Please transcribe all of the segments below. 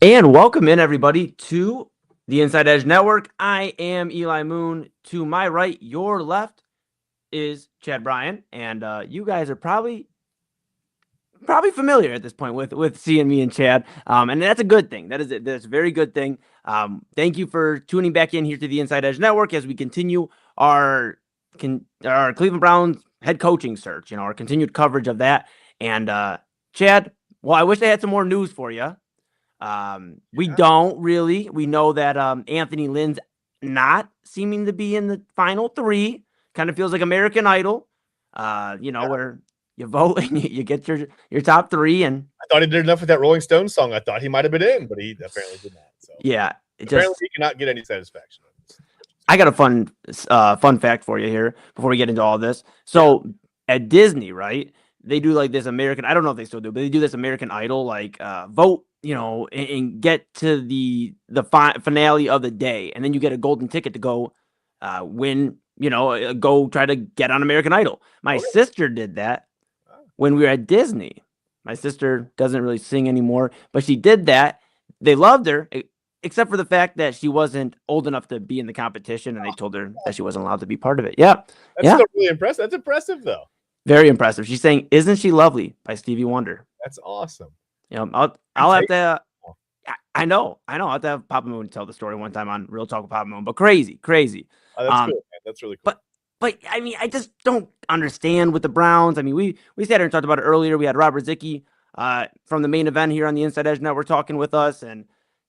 And welcome in, everybody, to the Inside Edge Network. I am Eli Moon. To my right, your left, is Chad Bryan, and you guys are probably familiar at this point with seeing me and Chad, and that's a good thing. That's a very good thing. Thank you for tuning back in here to the Inside Edge Network as we continue our Cleveland Browns head coaching search, our continued coverage of that. And Chad, well, I wish I had some more news for you. We don't really. We know that Anthony Lynn's not seeming to be in the final three. Kind of feels like American Idol, where you vote and you get your top three. And I thought he did enough with that Rolling Stones song. I thought he might have been in, but he apparently did not. So yeah, apparently he cannot get any satisfaction. I got a fun fact for you here before we get into all this. So at Disney, right, they do like this American. I don't know if they still do, but they do this American Idol like vote. And get to the finale of the day, and then you get a golden ticket to go win. Go try to get on American Idol. My sister did that when we were at Disney. My sister doesn't really sing anymore, but she did that. They loved her, except for the fact that she wasn't old enough to be in the competition, and they told her that she wasn't allowed to be part of it. Yeah, that's still really impressive. That's impressive, though. Very impressive. She's saying, "Isn't she lovely?" by Stevie Wonder. That's awesome. I'll have to. I know. I'll have to have Papa Moon tell the story one time on Real Talk with Papa Moon. But crazy. Oh, that's cool, man. That's really cool. But I mean, I just don't understand with the Browns. I mean, we sat here and talked about it earlier. We had Robert Zicki from the main event here on the Inside Edge Network talking with us and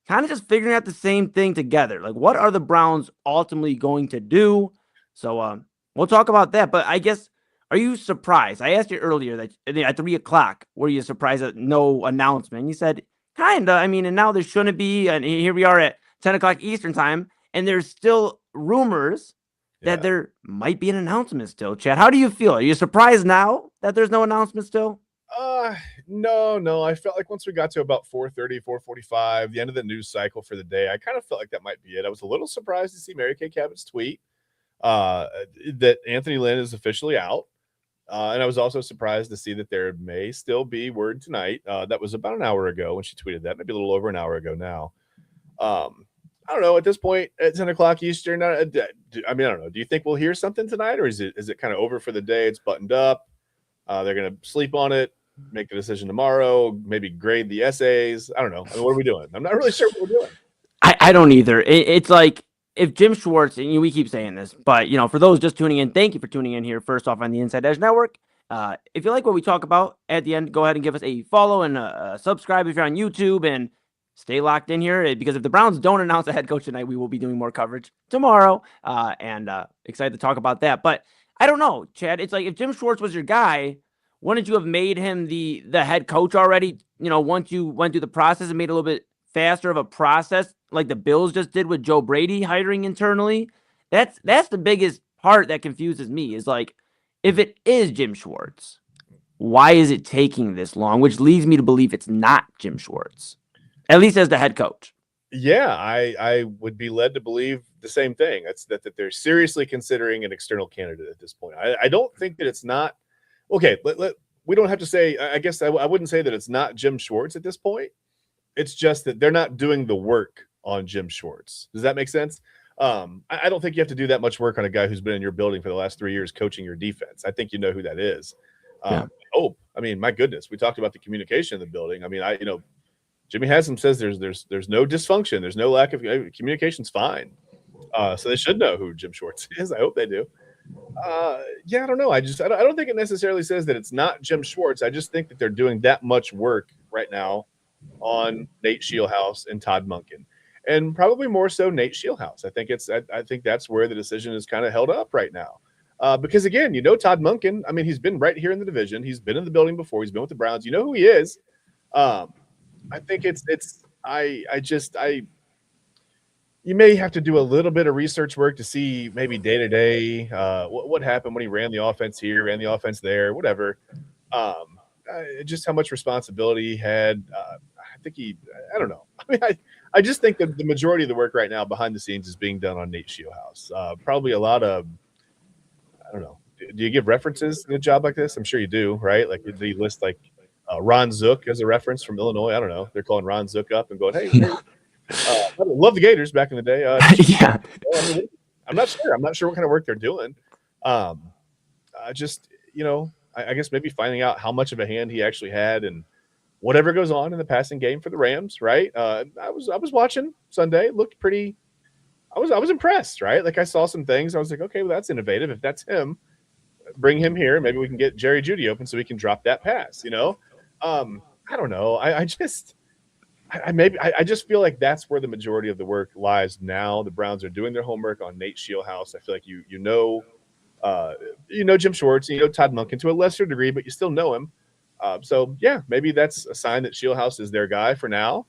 kind of just figuring out the same thing together. Like, what are the Browns ultimately going to do? So we'll talk about that. But I guess, are you surprised? I asked you earlier that at 3 o'clock, were you surprised at no announcement? You said, kind of. I mean, and now there shouldn't be. And here we are at 10 o'clock Eastern time, and there's still rumors that there might be an announcement still. Chad, how do you feel? Are you surprised now that there's no announcement still? No. I felt like once we got to about 4:30, 4:45, the end of the news cycle for the day, I kind of felt like that might be it. I was a little surprised to see Mary Kay Cabot's tweet that Anthony Lynn is officially out. And I was also surprised to see that there may still be word tonight. That was about an hour ago when she tweeted that, maybe a little over an hour ago now. I don't know. At this point, at 10 o'clock Eastern, I don't know. Do you think we'll hear something tonight, or is it kind of over for the day? It's buttoned up. They're going to sleep on it, make the decision tomorrow, maybe grade the essays. I don't know. I mean, what are we doing? I'm not really sure what we're doing. I don't either. It's like, if Jim Schwartz, and we keep saying this, but, for those just tuning in, thank you for tuning in here first off on the Inside Edge Network. If you like what we talk about at the end, go ahead and give us a follow and a subscribe if you're on YouTube, and stay locked in here, because if the Browns don't announce a head coach tonight, we will be doing more coverage tomorrow, and excited to talk about that. But I don't know, Chad. It's like, if Jim Schwartz was your guy, wouldn't you have made him the head coach already? Once you went through the process and made it a little bit faster of a process, like the Bills just did with Joe Brady hiring internally. That's the biggest part that confuses me, is like, if it is Jim Schwartz, why is it taking this long? Which leads me to believe it's not Jim Schwartz, at least as the head coach. Yeah, I would be led to believe the same thing. That's that they're seriously considering an external candidate at this point. I don't think that it's not. Okay, we don't have to say. I guess I wouldn't say that it's not Jim Schwartz at this point. It's just that they're not doing the work on Jim Schwartz. Does that make sense? I don't think you have to do that much work on a guy who's been in your building for the last 3 years coaching your defense. I think you know who that is. I mean, my goodness, we talked about the communication in the building. I mean, Jimmy Haslam says there's no dysfunction. There's no lack of communication's fine. So they should know who Jim Schwartz is. I hope they do. I don't know. I don't think it necessarily says that it's not Jim Schwartz. I just think that they're doing that much work right now on Nate Scheelhaase and Todd Monken, and probably more so Nate Scheelhaase. I think that's where the decision is kind of held up right now. Because again, Todd Monken, I mean, he's been right here in the division. He's been in the building before. He's been with the Browns. You know who he is. I think you may have to do a little bit of research work to see maybe day to day what happened when he ran the offense here, ran the offense there, whatever. Just how much responsibility he had. I don't know. I mean, I just think that the majority of the work right now behind the scenes is being done on Nate Scheelhaase. Probably a lot of, I don't know. Do you give references in a job like this? I'm sure you do, right? Like, do you list like Ron Zook as a reference from Illinois. I don't know. They're calling Ron Zook up and going, hey, I love the Gators back in the day. Yeah. I mean, I'm not sure. I'm not sure what kind of work they're doing. Just, I guess maybe finding out how much of a hand he actually had and whatever goes on in the passing game for the Rams, right? I was watching Sunday. It looked pretty. I was impressed, right? Like I saw some things. I was like, okay, well that's innovative. If that's him, bring him here. Maybe we can get Jerry Jeudy open so we can drop that pass. I don't know. I just feel like that's where the majority of the work lies now. The Browns are doing their homework on Nate Shieldhouse. I feel like you know Jim Schwartz, Todd Monken to a lesser degree, but you still know him. So yeah, maybe that's a sign that Shieldhouse is their guy for now.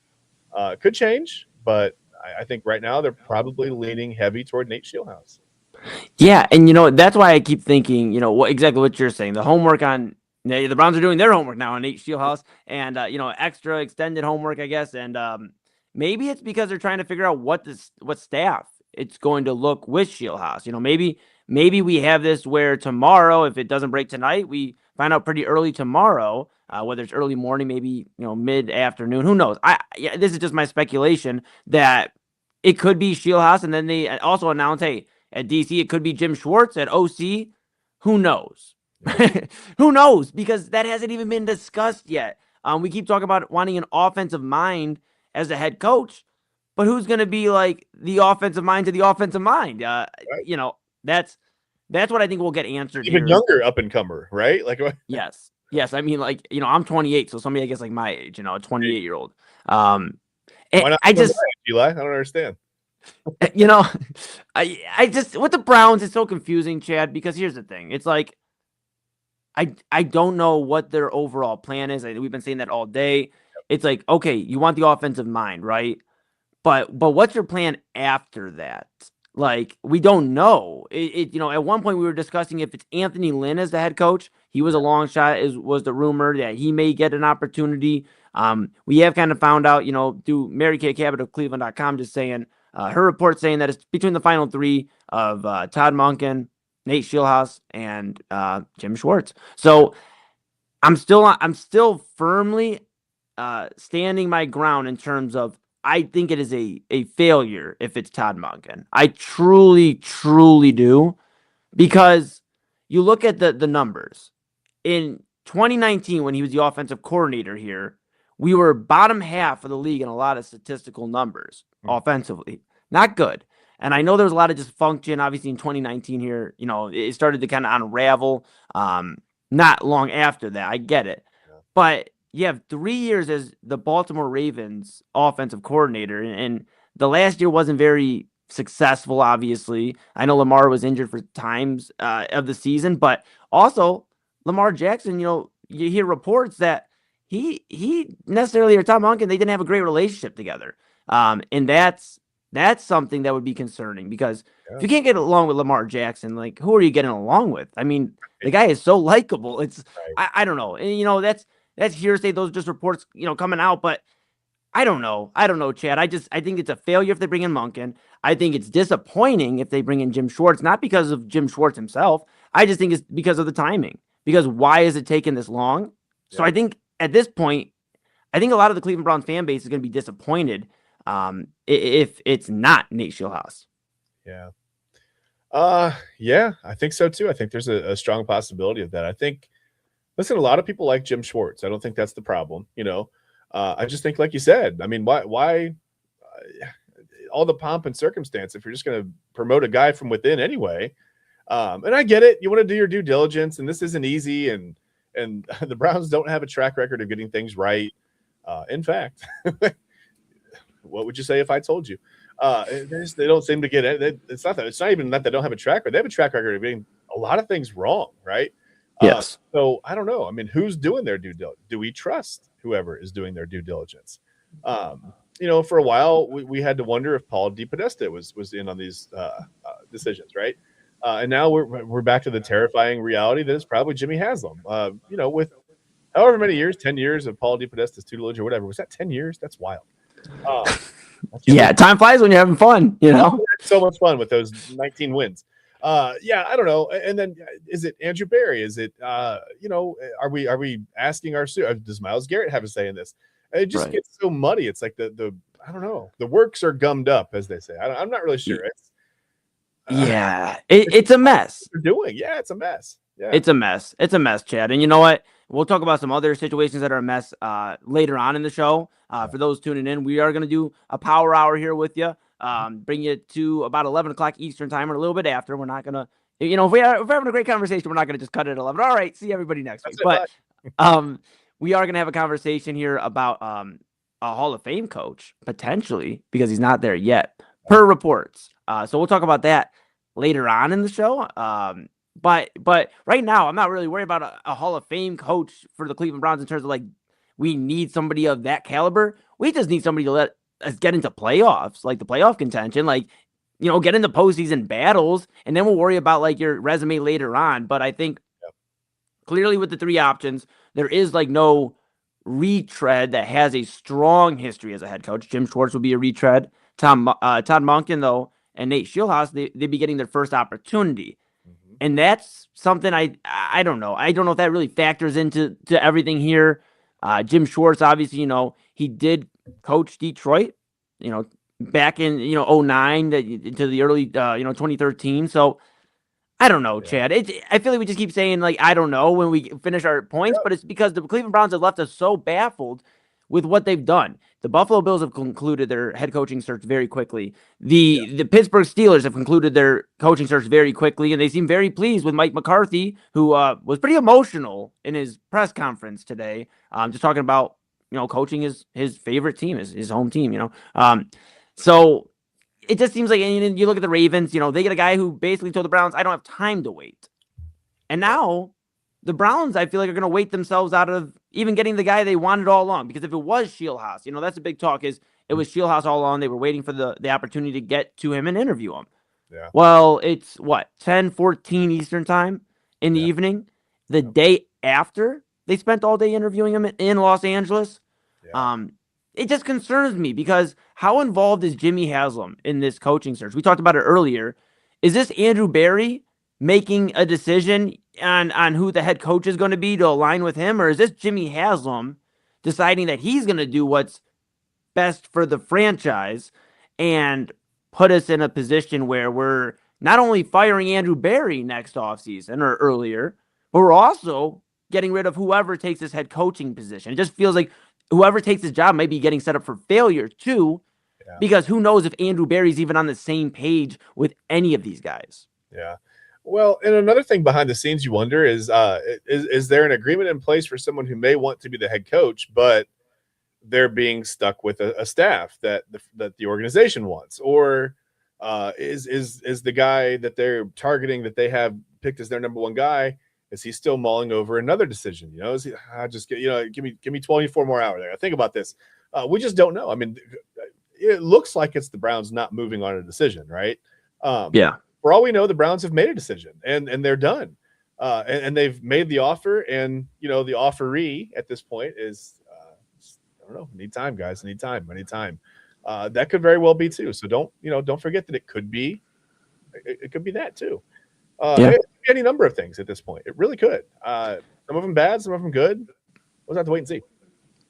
Could change, but I think right now they're probably leaning heavy toward Nate Shieldhouse. Yeah, and that's why I keep thinking, exactly what you're saying. The homework on the Browns are doing their homework now on Nate Shieldhouse, and extra extended homework, I guess. And maybe it's because they're trying to figure out what staff it's going to look with Shieldhouse. Maybe we have this where tomorrow, if it doesn't break tonight, we find out pretty early tomorrow, whether it's early morning, maybe mid afternoon. Who knows? This is just my speculation that it could be Shieldhouse, and then they also announce, hey, at DC it could be Jim Schwartz. At OC, who knows? Who knows? Because that hasn't even been discussed yet. We keep talking about wanting an offensive mind as a head coach, but who's going to be like the offensive mind to the offensive mind? Right. That's what I think will get answered. Even here. Younger up and comer, right? Like yes. I mean, I'm 28, so somebody I guess like my age, a 28-year-old. Why not? I don't understand. I just with the Browns, it's so confusing, Chad, because here's the thing. It's like I don't know what their overall plan is. We've been saying that all day. It's like, okay, you want the offensive mind, right? But what's your plan after that? Like, we don't know. At one point we were discussing if it's Anthony Lynn as the head coach. He was a long shot, was the rumor that he may get an opportunity. We have kind of found out, through Mary Kay Cabot of Cleveland.com, just saying her report saying that it's between the final three of Todd Monken, Nate Shieldhouse, and Jim Schwartz. So I'm still firmly standing my ground in terms of I think it is a failure if it's Todd Monken. I truly, truly do, because you look at the numbers. In 2019, when he was the offensive coordinator here, we were bottom half of the league in a lot of statistical numbers offensively. Not good. And I know there was a lot of dysfunction, obviously, in 2019 here. It started to kind of unravel not long after that. I get it. Yeah. But you have 3 years as the Baltimore Ravens offensive coordinator, and the last year wasn't very successful, obviously. I know Lamar was injured for times of the season, but also Lamar Jackson, you hear reports that he necessarily, or Tom Monken, they didn't have a great relationship together. And that's something that would be concerning, because if you can't get along with Lamar Jackson, like, who are you getting along with? I mean, the guy is so likable. It's right. I don't know. And that's hearsay. Those are just reports, coming out, but I don't know. Chad. I think it's a failure if they bring in Monken. I think it's disappointing if they bring in Jim Schwartz, not because of Jim Schwartz himself. I just think it's because of the timing. Because why is it taking this long? Yeah. So I think at this point, a lot of the Cleveland Browns fan base is going to be disappointed if it's not Nate Shieldhouse. Yeah. Yeah, I think so too. I think there's a strong possibility of that. I think, listen, a lot of people like Jim Schwartz. I don't think that's the problem. I just think, like you said, I mean, why all the pomp and circumstance if you're just going to promote a guy from within anyway? And I get it. You want to do your due diligence, and this isn't easy. And the Browns don't have a track record of getting things right. In fact, what would you say if I told you? They don't seem to get it. It's not even that they don't have a track record. They have a track record of getting a lot of things wrong, right? Yes. So I don't know. I mean, who's doing their due diligence? Do we trust whoever is doing their due diligence? For a while, we had to wonder if Paul DePodesta was in on these decisions, right? And now we're back to the terrifying reality that it's probably Jimmy Haslam. With however many years, 10 years of Paul DePodesta's tutelage or whatever. Was that 10 years? That's wild. Yeah, time flies when you're having fun, So much fun with those 19 wins. Yeah, I don't know. And then is it Andrew Berry? Is it are we asking does Myles Garrett have a say in this? It just Right. gets so muddy. It's like the I don't know. The works are gummed up, as they say. I'm not really sure. Yeah, It's it's a mess. what they're doing. Yeah, it's a mess. Yeah. It's a mess. It's a mess, Chad. And you know what? We'll talk about some other situations that are a mess later on in the show. For those tuning in, we are going to do a power hour here with you. Bring you to about 11 o'clock Eastern time or a little bit after. We're not going to, if we're having a great conversation, we're not going to just cut it at 11. All right. See everybody next week. That's it. But Bye. we are going to have a conversation here about a Hall of Fame coach, potentially, because he's not there yet, per reports. So we'll talk about that later on in the show. But right now, I'm not really worried about a Hall of Fame coach for the Cleveland Browns in terms of like we need somebody of that caliber. We just need somebody to let us get into playoffs, like the playoff contention, like get into postseason battles, and then we'll worry about like your resume later on. But I think clearly with the three options, there is like no retread that has a strong history as a head coach. Jim Schwartz would be a retread. Todd Monken though, and Nate Shieldhouse, they'd be getting their first opportunity. And that's something I don't know. I don't know if that really factors into everything here. Jim Schwartz, obviously, he did coach Detroit, back in, 09 into the early, 2013. So I don't know, Chad. I feel like we just keep saying, like, I don't know when we finish our points, but it's because the Cleveland Browns have left us so baffled with what they've done. The Buffalo Bills have concluded their head coaching search very quickly. The Pittsburgh Steelers have concluded their coaching search very quickly, and they seem very pleased with Mike McCarthy, who was pretty emotional in his press conference today, just talking about coaching his favorite team, his home team. So it just seems like, and you look at the Ravens, they get a guy who basically told the Browns, I don't have time to wait. And now the Browns, I feel like, are going to wait themselves out of even getting the guy they wanted all along. Because if it was Shieldhouse, that's a big talk, is it was Shieldhouse all along. They were waiting for the opportunity to get to him and interview him. Yeah. Well, it's what, 10:14 Eastern time in the evening, the day after they spent all day interviewing him in Los Angeles. Yeah. It just concerns me because how involved is Jimmy Haslam in this coaching search? We talked about it earlier. Is this Andrew Berry making a decision on who the head coach is going to be to align with him? Or is this Jimmy Haslam deciding that he's going to do what's best for the franchise and put us in a position where we're not only firing Andrew Berry next offseason or earlier, but we're also getting rid of whoever takes this head coaching position? It just feels like whoever takes his job may be getting set up for failure too, because who knows if Andrew Berry's even on the same page with any of these guys. Yeah. Well, and another thing behind the scenes you wonder is there an agreement in place for someone who may want to be the head coach, but they're being stuck with a staff that the organization wants? Or is the guy that they're targeting, that they have picked as their number one guy, is he still mulling over another decision? Is he, give me 24 more hours there. I think about this. We just don't know. I mean, it looks like it's the Browns not moving on a decision, right? For all we know, the Browns have made a decision and they're done. And they've made the offer, and the offeree at this point is I don't know, need time, guys. Need time. I need time. That could very well be too. So don't forget that it could be that too. It could be any number of things at this point. It really could. Some of them bad, some of them good. We'll have to wait and see.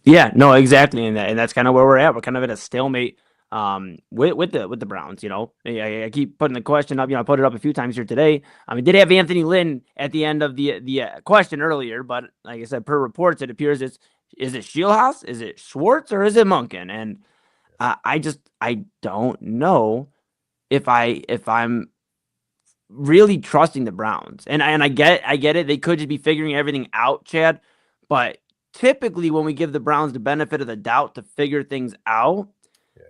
Yeah, no, exactly, and that's kind of where we're at. We're kind of at a stalemate with the Browns. I keep putting the question up. I put it up a few times here today. I mean, did have Anthony Lynn at the end of the question earlier, but like I said, per reports, it appears is it Shieldhouse, is it Schwartz, or is it Monken? And I don't know if I'm really trusting the Browns. And I get it. They could just be figuring everything out, Chad. But typically when we give the Browns the benefit of the doubt to figure things out,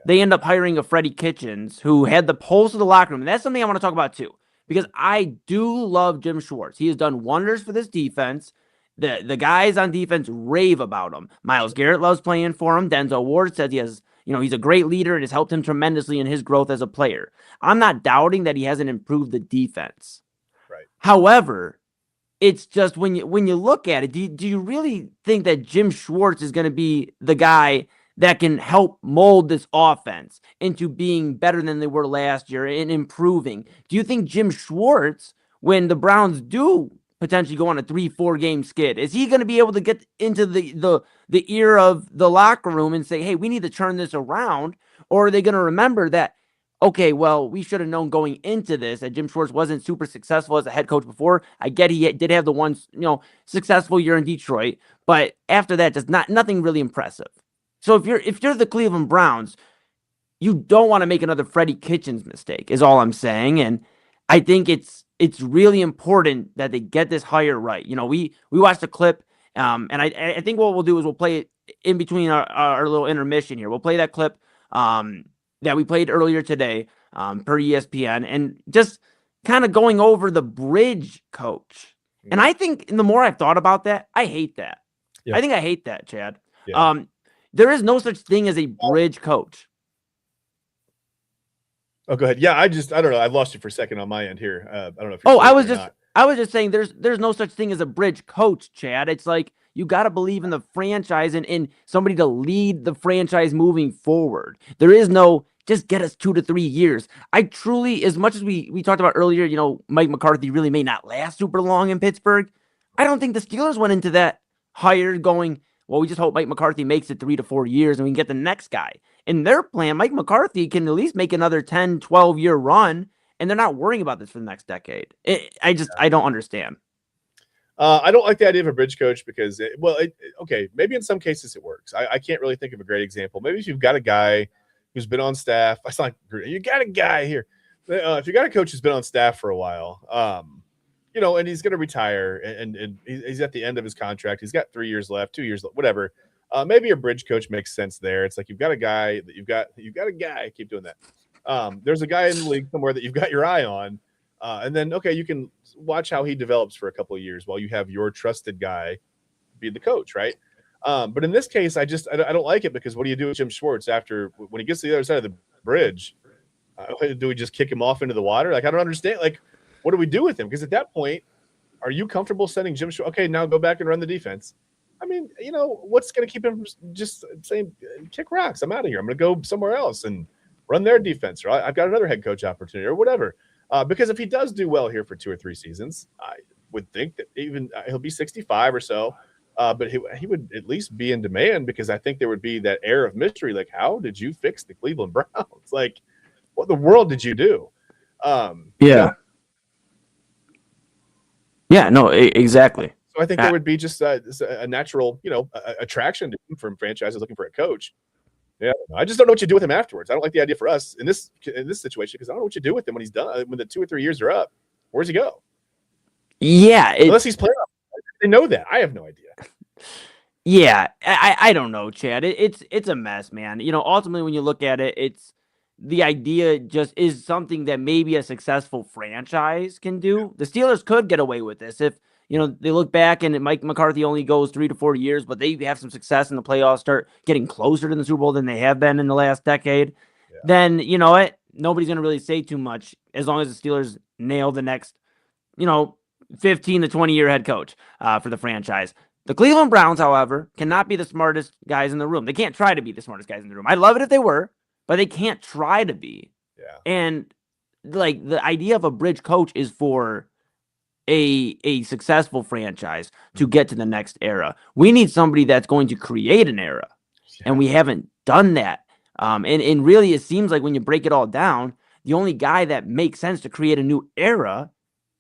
they end up hiring a Freddie Kitchens who had the pulse of the locker room. And that's something I want to talk about too, because I do love Jim Schwartz. He has done wonders for this defense. The guys on defense rave about him. Myles Garrett loves playing for him. Denzel Ward says he has, he's a great leader and has helped him tremendously in his growth as a player. I'm not doubting that he hasn't improved the defense. Right. However, it's just when you look at it, do you really think that Jim Schwartz is going to be the guy that can help mold this offense into being better than they were last year and improving. Do you think Jim Schwartz, when the Browns do potentially go on a 3-4 game skid, is he going to be able to get into the ear of the locker room and say, hey, we need to turn this around? Or are they going to remember that, okay, well, we should have known going into this that Jim Schwartz wasn't super successful as a head coach before. I get he did have the one, successful year in Detroit, but after that, just nothing really impressive. So if you're the Cleveland Browns, you don't want to make another Freddie Kitchens mistake, is all I'm saying. And I think it's really important that they get this hire right. We watched a clip, and I think what we'll do is we'll play it in between our little intermission here. We'll play that clip that we played earlier today per ESPN, and just kind of going over the bridge coach. And I think the more I've thought about that, I hate that. Yeah. I think I hate that, Chad. Yeah. There is no such thing as a bridge coach. Oh, go ahead. Yeah, I don't know. I've lost you for a second on my end here. I don't know if you're I was just saying there's no such thing as a bridge coach, Chad. It's like you got to believe in the franchise and in somebody to lead the franchise moving forward. There is no just get us 2 to 3 years. I truly, as much as we talked about earlier, Mike McCarthy really may not last super long in Pittsburgh. I don't think the Steelers went into that hire going, well, we just hope Mike McCarthy makes it 3 to 4 years and we can get the next guy. In their plan, Mike McCarthy can at least make another 10, 12-year run, and they're not worrying about this for the next decade. I don't understand. I don't like the idea of a bridge coach because, okay, maybe in some cases it works. I can't really think of a great example. Maybe if you've got a guy who's been on staff. I sound like you got a guy here. If you got a coach who's been on staff for a while, and he's going to retire and he's at the end of his contract. He's got 3 years left, 2 years left, whatever. Maybe a bridge coach makes sense there. It's like you've got a guy that you've got a guy. Keep doing that. There's a guy in the league somewhere that you've got your eye on, and then you can watch how he develops for a couple of years while you have your trusted guy be the coach, right? But in this case, I don't like it because what do you do with Jim Schwartz after when he gets to the other side of the bridge? Do we just kick him off into the water? Like I don't understand. Like what do we do with him? Because at that point, are you comfortable sending Jim Schwartz? Okay, now go back and run the defense. I mean, what's going to keep him just saying, kick rocks, I'm out of here. I'm going to go somewhere else and run their defense, or I've got another head coach opportunity or whatever. Because if he does do well here for 2 or 3 seasons, I would think that even he'll be 65 or so, but he would at least be in demand because I think there would be that air of mystery. Like, how did you fix the Cleveland Browns? Like, what the world did you do? Yeah, no, exactly. So I think there would be just a natural, attraction to him from franchises looking for a coach. Yeah, I just don't know what you do with him afterwards. I don't like the idea for us in this situation because I don't know what you do with him when he's done. When the 2 or 3 years are up, where's he go? Yeah, unless he's playing. They know that. I have no idea. Yeah, I don't know, Chad. It's a mess, man. Ultimately, when you look at it, it's the idea just is something that maybe a successful franchise can do. The Steelers could get away with this if they look back and Mike McCarthy only goes 3 to 4 years, but they have some success in the playoffs, start getting closer to the Super Bowl than they have been in the last decade. Yeah. Then you know what? Nobody's gonna really say too much as long as the Steelers nail the next, 15 to 20-year head coach for the franchise. The Cleveland Browns, however, cannot be the smartest guys in the room. They can't try to be the smartest guys in the room. I'd love it if they were, but they can't try to be. Yeah. And like the idea of a bridge coach is for a successful franchise to get to the next era. We need somebody that's going to create an era, and we haven't done that. And really, it seems like when you break it all down, the only guy that makes sense to create a new era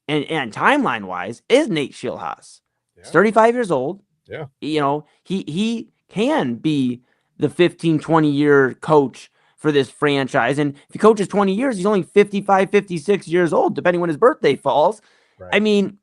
and timeline wise is Nate Schilhaas. He's 35 years old. Yeah. He can be the 15, 20-year coach for this franchise. And if he coaches 20 years, he's only 55, 56 years old, depending when his birthday falls. Right. I mean,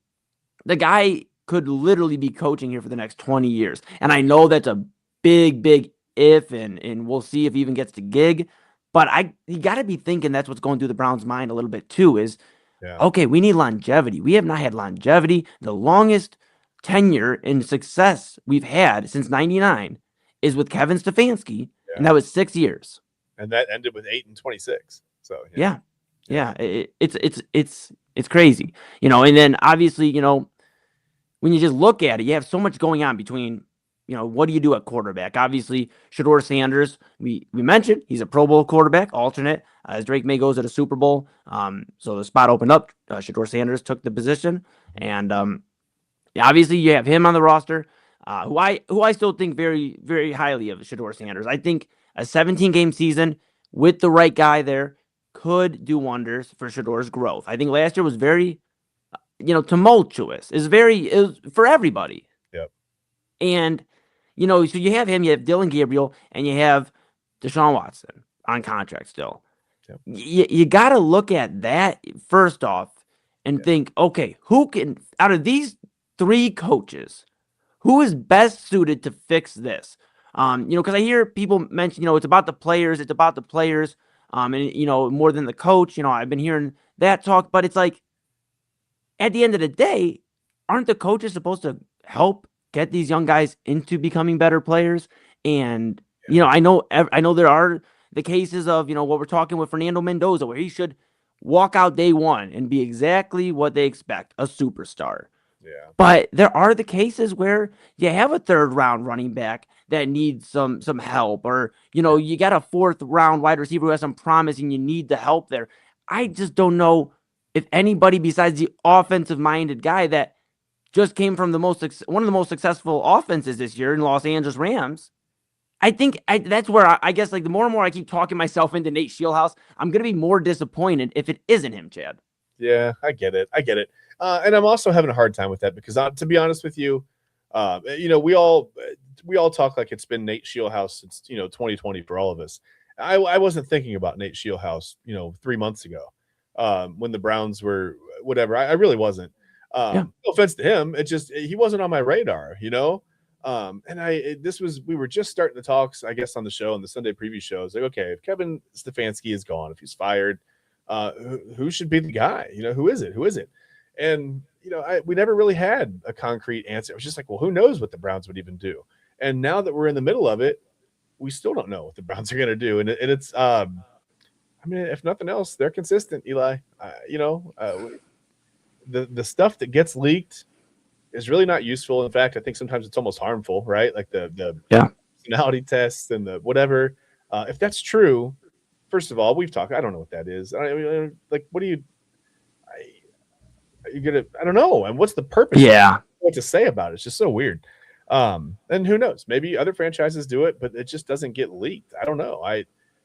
the guy could literally be coaching here for the next 20 years. And I know that's a big, big if, and we'll see if he even gets the gig. But you got to be thinking that's what's going through the Browns' mind a little bit too is, okay, we need longevity. We have not had longevity. The longest tenure and success we've had since 99 is with Kevin Stefanski, and that was 6 years. And that ended with 8-26. So yeah. It's crazy, and then obviously, when you just look at it, you have so much going on between, what do you do at quarterback? Obviously, Shedeur Sanders, we mentioned he's a Pro Bowl quarterback, alternate, as Drake May goes to the Super Bowl. So the spot opened up. Shedeur Sanders took the position, and obviously you have him on the roster, who I still think very, very highly of, Shedeur Sanders. I think a 17-game season with the right guy there could do wonders for Shedeur's growth. I think last year was very, tumultuous. It was for everybody. Yep. And, so you have him, you have Dylan Gabriel, and you have Deshaun Watson on contract still. Yep. You got to look at that first off and think, okay, who can, out of these three coaches, who is best suited to fix this? Because I hear people mention, it's about the players, and, more than the coach. I've been hearing that talk, but it's like, at the end of the day, aren't the coaches supposed to help get these young guys into becoming better players? And, I know there are the cases of, what we're talking with Fernando Mendoza, where he should walk out day one and be exactly what they expect, a superstar. Yeah. But there are the cases where you have a third round running back that needs some help, or, you got a fourth round wide receiver who has some promise and you need the help there. I just don't know if anybody besides the offensive minded guy that just came from one of the most successful offenses this year in Los Angeles Rams. I think that's where I guess, like, the more and more I keep talking myself into Nate Shieldhouse, I'm going to be more disappointed if it isn't him, Chad. Yeah, I get it. And I'm also having a hard time with that because, to be honest with you, we all talk like it's been Nate Shieldhouse since 2020 for all of us. I wasn't thinking about Nate Shieldhouse 3 months ago when the Browns were whatever. I really wasn't. No offense to him, it just he wasn't on my radar, we were just starting the talks, I guess, on the show, on the Sunday preview show. It's like, okay, if Kevin Stefanski is gone, if he's fired, who should be the guy? Who is it? And we never really had a concrete answer. It was just like, well, who knows what the Browns would even do? And now that we're in the middle of it, we still don't know what the Browns are going to do. And it's, if nothing else, they're consistent, Eli. The stuff that gets leaked is really not useful. In fact, I think sometimes it's almost harmful, right? Like the personality tests and the whatever. If that's true, first of all, we've talked. I don't know what that is. What do you? You gonna? I don't know. And what's the purpose? Yeah. What to say about it? It's just so weird. And who knows? Maybe other franchises do it, but it just doesn't get leaked. I don't know.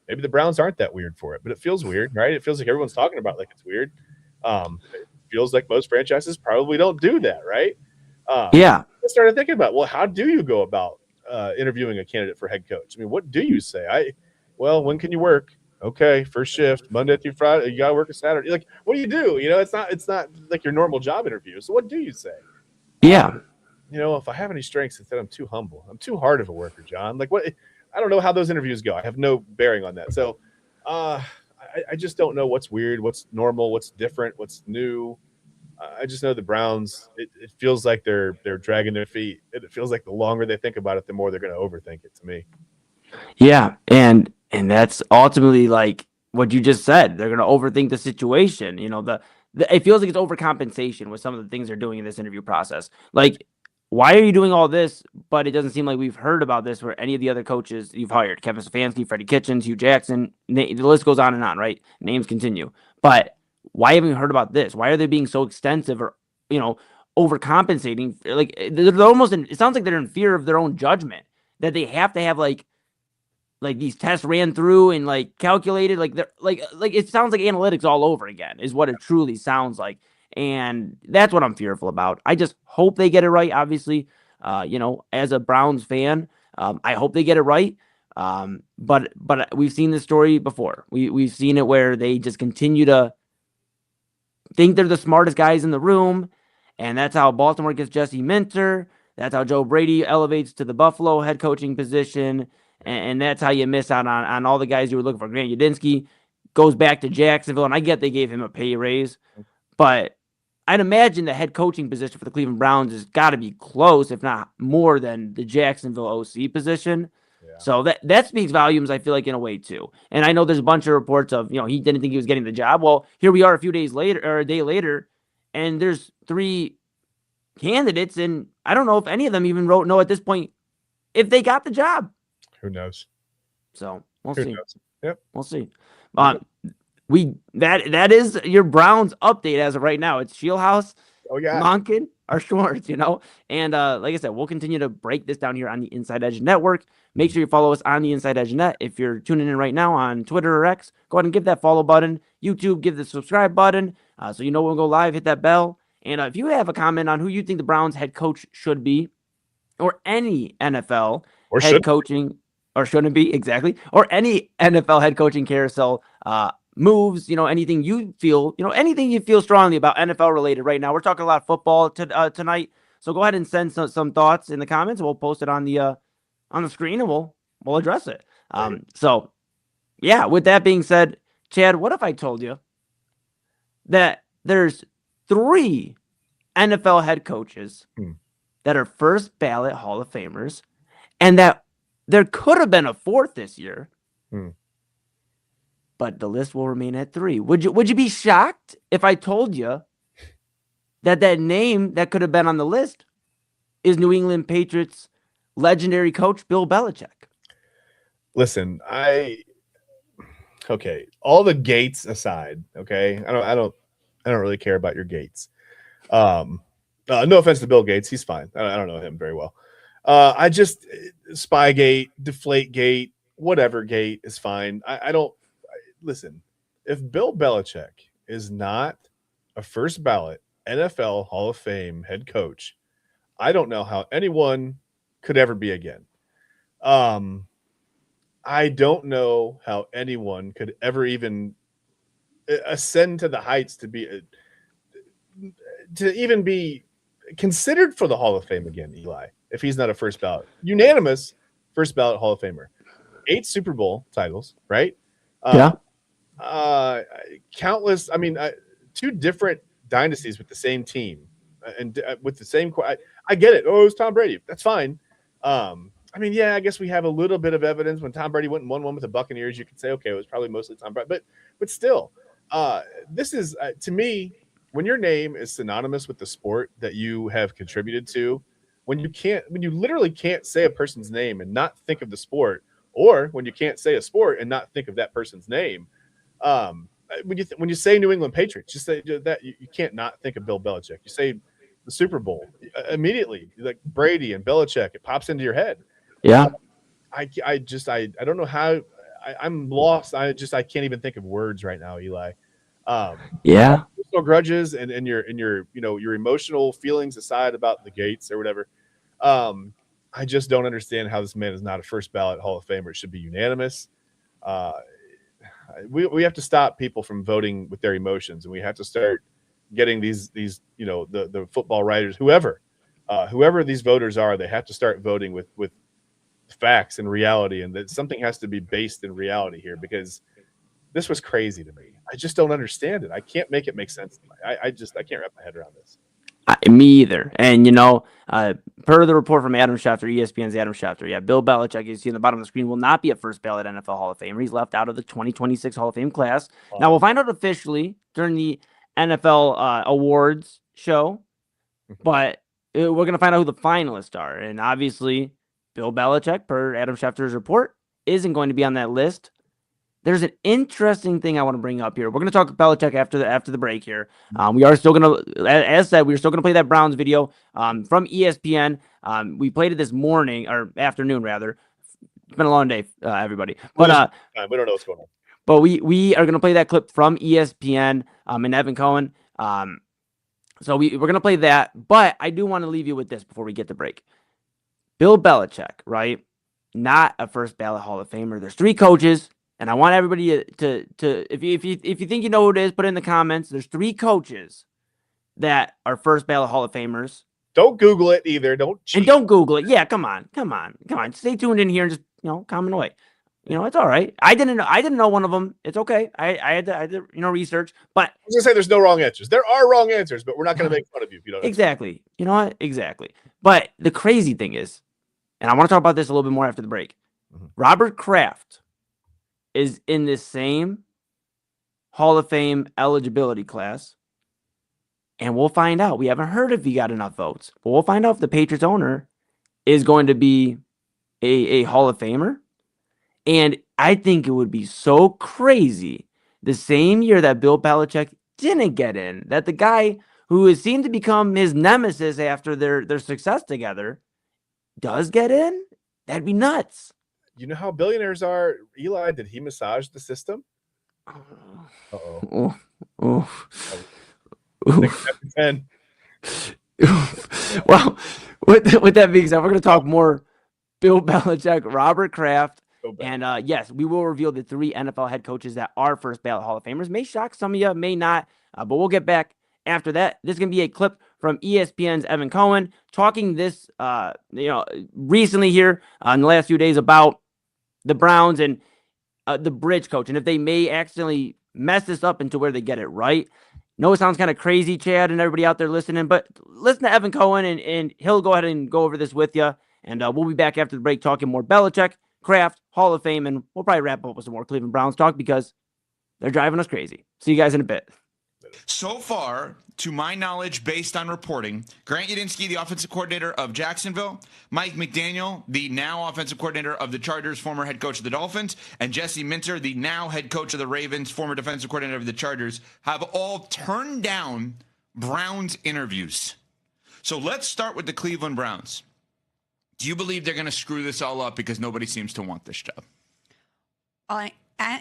Maybe the Browns aren't that weird for it, but it feels weird, right? It feels like everyone's talking about it like it's weird. It feels like most franchises probably don't do that, right? I started thinking about, well, how do you go about interviewing a candidate for head coach? I mean, what do you say? When can you work? Okay, first shift, Monday through Friday. You got to work a Saturday. Like, what do you do? It's not like your normal job interview. So what do you say? Yeah. If I have any strengths, it's that I'm too humble. I'm too hard of a worker, John. Like, what? I don't know how those interviews go. I have no bearing on that. So I just don't know what's weird, what's normal, what's different, what's new. I just know the Browns, it feels like they're dragging their feet. It feels like the longer they think about it, the more they're going to overthink it, to me. Yeah, and that's ultimately like what you just said. They're going to overthink the situation. It feels like it's overcompensation with some of the things they're doing in this interview process. Like, why are you doing all this? But it doesn't seem like we've heard about this for any of the other coaches you've hired. Kevin Stefanski, Freddie Kitchens, Hugh Jackson. The list goes on, right? Names continue. But why haven't we heard about this? Why are they being so extensive or, overcompensating? Like, they're almost it sounds like they're in fear of their own judgment, that they have to have like these tests ran through and like calculated, like they're like it sounds like analytics all over again is what it truly sounds like. And that's what I'm fearful about. I just hope they get it right. Obviously, as a Browns fan, I hope they get it right. But we've seen this story before. We've seen it where they just continue to think they're the smartest guys in the room, and that's how Baltimore gets Jesse Minter. That's how Joe Brady elevates to the Buffalo head coaching position, and that's how you miss out on all the guys you were looking for. Grant Udinski goes back to Jacksonville, and I get they gave him a pay raise, but I'd imagine the head coaching position for the Cleveland Browns has got to be close, if not more than the Jacksonville OC position. Yeah. So that speaks volumes, I feel like, in a way, too. And I know there's a bunch of reports of, he didn't think he was getting the job. Well, here we are a day later, and there's 3 candidates, and I don't know if any of them even wrote no at this point if they got the job. Who knows? So we'll Who see. knows? Yep. We'll see. That is your Browns update as of right now. It's Shieldhouse, Oh yeah. Monken, or Schwartz, And like I said, we'll continue to break this down here on the Inside Edge Network. Make sure you follow us on the Inside Edge Net. If you're tuning in right now on Twitter or X, go ahead and give that follow button. YouTube, give the subscribe button so you know when we go live. Hit that bell. And if you have a comment on who you think the Browns head coach should be, or any NFL Or head should coaching, or shouldn't be, exactly, or any NFL head coaching carousel moves, anything you feel, anything you feel strongly about NFL related right now. We're talking a lot of football tonight. So go ahead and send some thoughts in the comments. We'll post it on the screen and we'll address it. So yeah, with that being said, Chad, what if I told you that there's 3 NFL head coaches that are first ballot Hall of Famers, and that there could have been a 4th this year, but the list will remain at 3. Would you be shocked if I told you that name that could have been on the list is New England Patriots legendary coach Bill Belichick? Listen, okay, all the gates aside, okay, I don't really care about your gates. No offense to Bill Gates, he's fine. I don't know him very well. I just Spygate, Deflategate, whatever gate is fine. Listen. If Bill Belichick is not a first ballot NFL Hall of Fame head coach, I don't know how anyone could ever be again. I don't know how anyone could ever even ascend to the heights to even be considered for the Hall of Fame again, Eli, if he's not a first ballot, unanimous first ballot Hall of Famer. 8 Super Bowl titles, right? Countless. 2 different dynasties with the same team and with the same. I get it. Oh, it was Tom Brady. That's fine. I guess we have a little bit of evidence when Tom Brady went and won one with the Buccaneers. You could say, okay, it was probably mostly Tom Brady, but still, this is to me. When your name is synonymous with the sport that you have contributed to, when you literally can't say a person's name and not think of the sport, or when you can't say a sport and not think of that person's name, when you say New England Patriots, just say that you can't not think of Bill Belichick. You say the Super Bowl immediately, like Brady and Belichick, it pops into your head. Yeah. I don't know how. I'm lost. I can't even think of words right now, Eli. Yeah. No grudges and your your emotional feelings aside about the gates or whatever. I just don't understand how this man is not a first ballot Hall of Famer. It should be unanimous. We have to stop people from voting with their emotions, and we have to start getting these the football writers, whoever these voters are, they have to start voting with facts and reality, and that something has to be based in reality here, because this was crazy to me. I just don't understand it. I can't make it make sense. I can't wrap my head around this. Me either. And, per the report from Adam Schefter, ESPN's Adam Schefter, Bill Belichick, you see in the bottom of the screen, will not be a first ballot NFL Hall of Famer. He's left out of the 2026 Hall of Fame class. Now, we'll find out officially during the NFL awards show, but we're going to find out who the finalists are. And obviously, Bill Belichick, per Adam Schefter's report, isn't going to be on that list. There's an interesting thing I want to bring up here. We're going to talk Belichick after the break here. We are still going to, as said, we're still going to play that Browns video from ESPN. We played it this morning, or afternoon, rather. It's been a long day, everybody. But we don't know what's going on. But we are going to play that clip from ESPN and Evan Cohen. So we're going to play that. But I do want to leave you with this before we get to break. Bill Belichick, right? Not a first ballot Hall of Famer. There's 3 coaches. And I want everybody to if you think you know who it is, put it in the comments. There's 3 coaches that are first ballot Hall of Famers. Don't Google it either. Don't cheat. And don't Google it. Yeah, come on. Stay tuned in here and just comment away. It's all right. I didn't know one of them. It's okay. I had to research. But I was gonna say there's no wrong answers. There are wrong answers, but we're not gonna make fun of you if you don't. Exactly. You know what? Exactly. But the crazy thing is, and I want to talk about this a little bit more after the break. Robert Kraft is in this same Hall of Fame eligibility class, and we'll find out. We haven't heard if he got enough votes, but we'll find out if the Patriots owner is going to be a Hall of Famer. And I think it would be so crazy the same year that Bill Belichick didn't get in, that the guy who has seemed to become his nemesis after their success together does get in. That'd be nuts. You know how billionaires are. Eli, did he massage the system? Uh-oh. Oh, oh, Take oof. that to 10. Well, with that being said, we're going to talk more Bill Belichick, Robert Kraft, Go back. and yes, we will reveal the 3 NFL head coaches that are first ballot Hall of Famers. May shock some of you, may not, but we'll get back after that. This is going to be a clip from ESPN's Evan Cohen talking this, recently here in the last few days about the Browns and the bridge coach, and if they may accidentally mess this up into where they get it right. No, it sounds kind of crazy, Chad, and everybody out there listening, but listen to Evan Cohen, and he'll go ahead and go over this with you. And we'll be back after the break talking more Belichick, Kraft, Hall of Fame, and we'll probably wrap up with some more Cleveland Browns talk because they're driving us crazy. See you guys in a bit. So far, to my knowledge, based on reporting, Grant Yudinsky, the offensive coordinator of Jacksonville, Mike McDaniel, the now offensive coordinator of the Chargers, former head coach of the Dolphins, and Jesse Minter, the now head coach of the Ravens, former defensive coordinator of the Chargers, have all turned down Browns interviews. So let's start with the Cleveland Browns. Do you believe they're going to screw this all up because nobody seems to want this job? I'll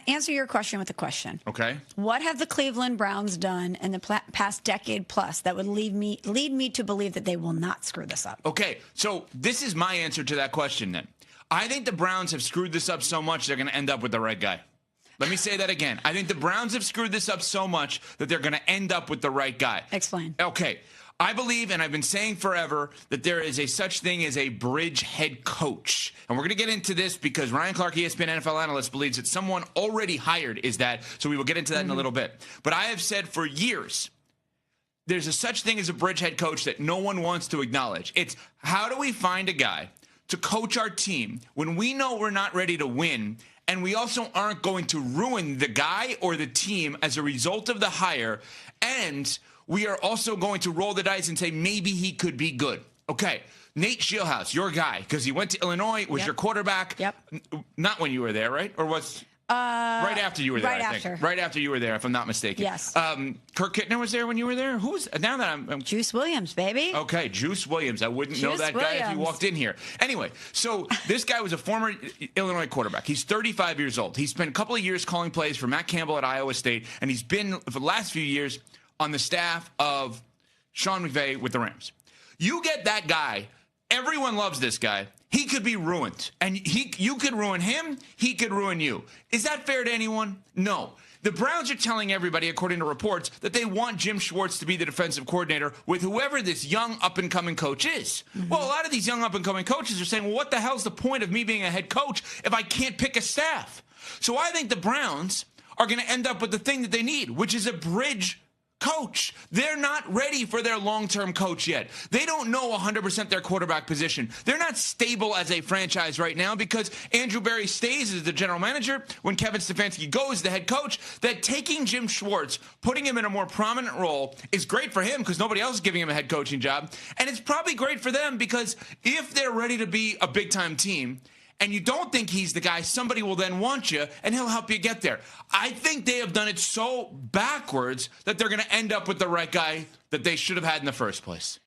answer your question with a question. Okay. What have the Cleveland Browns done in the past decade plus that would lead me to believe that they will not screw this up? Okay, so this is my answer to that question then. I think the Browns have screwed this up so much they're going to end up with the right guy. Let me say that again. I think the Browns have screwed this up so much that they're going to end up with the right guy. Explain. Okay. I believe, and I've been saying forever, that there is a such thing as a bridge head coach. And we're going to get into this because Ryan Clark, ESPN NFL analyst, believes that someone already hired is that. So we will get into that in a little bit. But I have said for years, there's a such thing as a bridge head coach that no one wants to acknowledge. It's how do we find a guy to coach our team when we know we're not ready to win, and we also aren't going to ruin the guy or the team as a result of the hire, and we are also going to roll the dice and say maybe he could be good. Okay, Nate Scheelhaase, your guy, because he went to Illinois, was your quarterback. Yep. Not when you were there, right? Or was right after you were there? Right I after. think. Right after you were there, if I'm not mistaken. Yes. Kirk Kittner was there when you were there. Who was? Now that I'm Juice Williams, baby. Okay, Juice Williams. I wouldn't know Juice that guy if he Williams. walked in here. Anyway, so this guy was a former Illinois quarterback. He's 35 years old. He spent a couple of years calling plays for Matt Campbell at Iowa State, and he's been, for the last few years, on the staff of Sean McVay with the Rams. You get that guy. Everyone loves this guy. He could be ruined. And you could ruin him. He could ruin you. Is that fair to anyone? No. The Browns are telling everybody, according to reports, that they want Jim Schwartz to be the defensive coordinator with whoever this young up-and-coming coach is. Well, a lot of these young up-and-coming coaches are saying, well, what the hell's the point of me being a head coach if I can't pick a staff? So I think the Browns are going to end up with the thing that they need, which is a bridge coach. They're not ready for their long-term coach yet. They don't know 100% their quarterback position. They're not stable as a franchise right now because Andrew Berry stays as the general manager when Kevin Stefanski goes the head coach. That taking Jim Schwartz, putting him in a more prominent role is great for him because nobody else is giving him a head coaching job. And it's probably great for them because if they're ready to be a big-time team, and you don't think he's the guy, somebody will then want you, and he'll help you get there. I think they have done it so backwards that they're going to end up with the right guy that they should have had in the first place.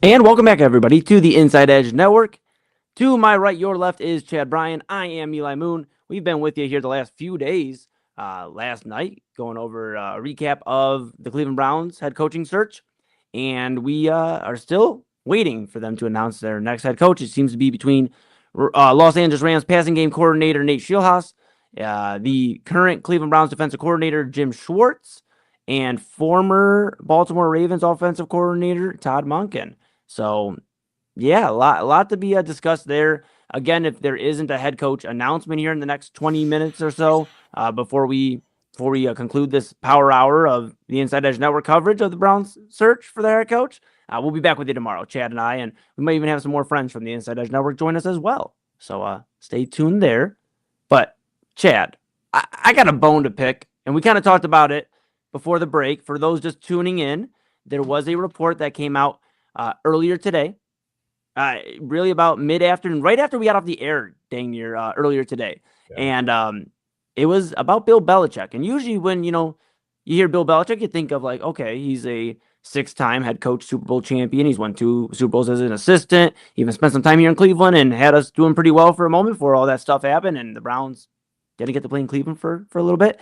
And welcome back, everybody, to the Inside Edge Network. To my right, your left is Chad Bryan. I am Eli Moon. We've been with you here the last few days. Last night, going over a recap of the Cleveland Browns head coaching search. And we are still waiting for them to announce their next head coach. It seems to be between Los Angeles Rams passing game coordinator Nate Scheelhaase, the current Cleveland Browns defensive coordinator Jim Schwartz, and former Baltimore Ravens offensive coordinator Todd Monken. So, yeah, a lot to be discussed there. Again, if there isn't a head coach announcement here in the next 20 minutes or so, before we conclude this power hour of the Inside Edge Network coverage of the Browns search for their head coach, we'll be back with you tomorrow, Chad and I, and we might even have some more friends from the Inside Edge Network join us as well. So stay tuned there. But Chad, I got a bone to pick, and we kind of talked about it before the break. For those just tuning in, there was a report that came out earlier today, really about mid-afternoon, right after we got off the air, dang near earlier today. Yeah. And it was about Bill Belichick. And usually when, you hear Bill Belichick, you think of like, okay, he's a 6-time head coach, Super Bowl champion. He's won 2 Super Bowls as an assistant. He even spent some time here in Cleveland and had us doing pretty well for a moment before all that stuff happened. And the Browns didn't get to play in Cleveland for a little bit.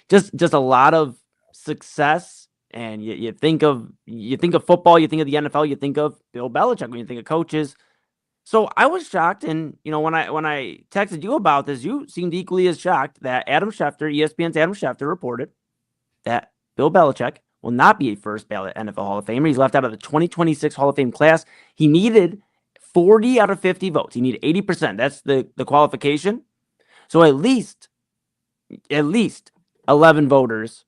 Just a lot of success. And you think of football, you think of the NFL, you think of Bill Belichick when you think of coaches. So I was shocked, and when I texted you about this, you seemed equally as shocked that Adam Schefter, ESPN's Adam Schefter, reported that Bill Belichick will not be a first ballot NFL Hall of Famer. He's left out of the 2026 Hall of Fame class. He needed 40 out of 50 votes. He needed 80%. That's the qualification. So at least 11 voters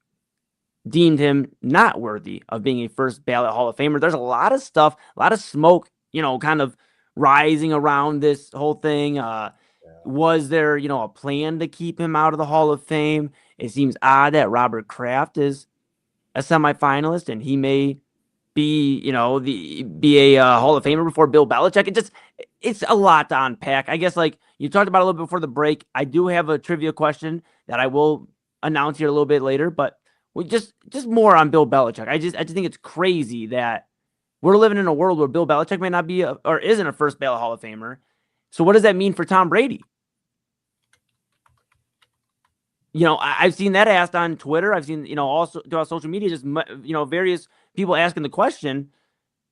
deemed him not worthy of being a first ballot Hall of Famer. There's a lot of stuff, a lot of smoke, kind of rising around this whole thing. Was there, a plan to keep him out of the Hall of Fame? It seems odd that Robert Kraft is a semifinalist and he may be, be a Hall of Famer before Bill Belichick. It's a lot to unpack. I guess, like you talked about a little bit before the break, I do have a trivia question that I will announce here a little bit later, but just more on Bill Belichick. I just think it's crazy that we're living in a world where Bill Belichick may not be or isn't a first ballot Hall of Famer. So what does that mean for Tom Brady? I've seen that asked on Twitter. I've seen, also throughout social media, just, various people asking the question,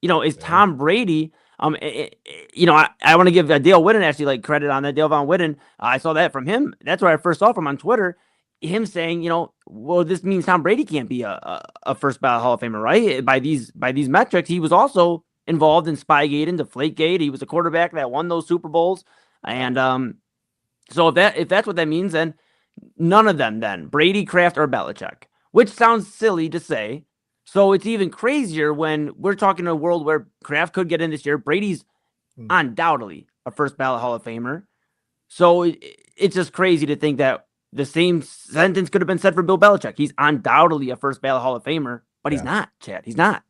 is Tom Brady, I want to give Dale Whitten actually like credit on that. Dale Von Whitten. I saw that from him. That's where I first saw from on Twitter. Him saying, well, this means Tom Brady can't be a first ballot Hall of Famer, right? By these metrics, he was also involved in Spygate and Deflategate. He was a quarterback that won those Super Bowls, and so if that's what that means, then none of them, then Brady, Kraft, or Belichick, which sounds silly to say. So it's even crazier when we're talking a world where Kraft could get in this year. Brady's undoubtedly a first ballot Hall of Famer. So it's just crazy to think that the same sentence could have been said for Bill Belichick. He's undoubtedly a first ballot Hall of Famer, but he's not, Chad. He's not.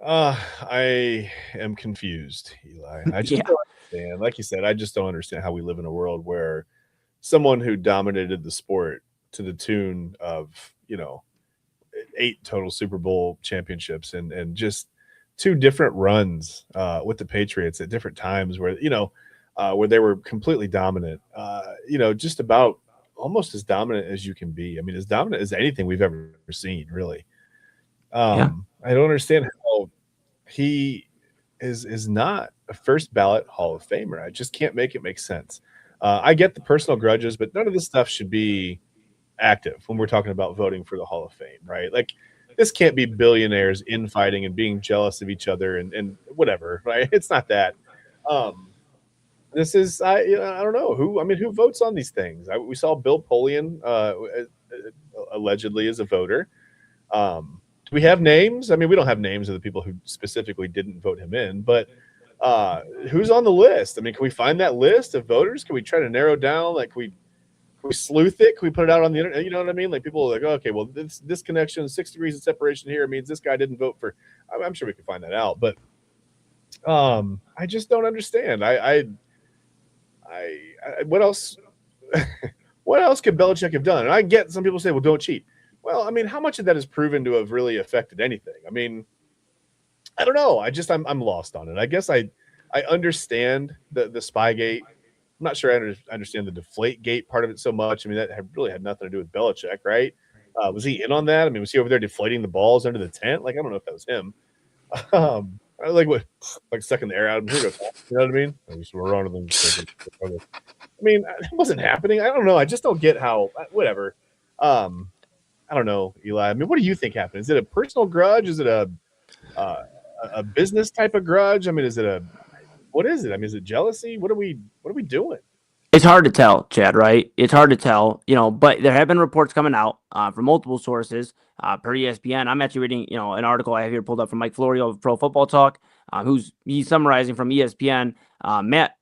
I am confused, Eli. I just don't understand. Like you said, I just don't understand how we live in a world where someone who dominated the sport to the tune of, 8 total Super Bowl championships and just 2 different runs with the Patriots at different times where, where they were completely dominant, just about almost as dominant as you can be. I mean, as dominant as anything we've ever seen, really. I don't understand how he is not a first ballot Hall of Famer. I just can't make it make sense. I get the personal grudges, but none of this stuff should be active when we're talking about voting for the Hall of Fame, right? Like, this can't be billionaires infighting and being jealous of each other and whatever, right? It's not that. This is, I don't know who votes on these things. We saw Bill Polian allegedly as a voter. Do we have names? I mean, we don't have names of the people who specifically didn't vote him in, but who's on the list? I mean, can we find that list of voters? Can we try to narrow down? Like, can we sleuth it? Can we put it out on the internet? You know what I mean? Like, people are like, oh, okay, well, this connection, 6 degrees of separation here means this guy didn't vote for. I'm sure we can find that out, but I just don't understand. What else? What else could Belichick have done? And I get some people say, well, don't cheat. Well, I mean, how much of that is proven to have really affected anything? I mean, I don't know. I'm lost on it. I guess I understand the Spygate. I'm not sure I understand the Deflategate part of it so much. I mean, that really had nothing to do with Belichick, right? Was he in on that? I mean, was he over there deflating the balls under the tent? Like, I don't know if that was him. I like what, like sucking the air out of him. Here goes, you know what I mean? We're on to them. I mean, it wasn't happening. I don't know. I just don't get how. Whatever. I don't know, Eli. I mean, what do you think happened? Is it a personal grudge? Is it a business type of grudge? I mean, what is it? I mean, is it jealousy? What are we doing? It's hard to tell, Chad, right? It's hard to tell, but there have been reports coming out from multiple sources per ESPN. I'm actually reading, an article I have here pulled up from Mike Florio of Pro Football Talk, he's summarizing from ESPN. Matt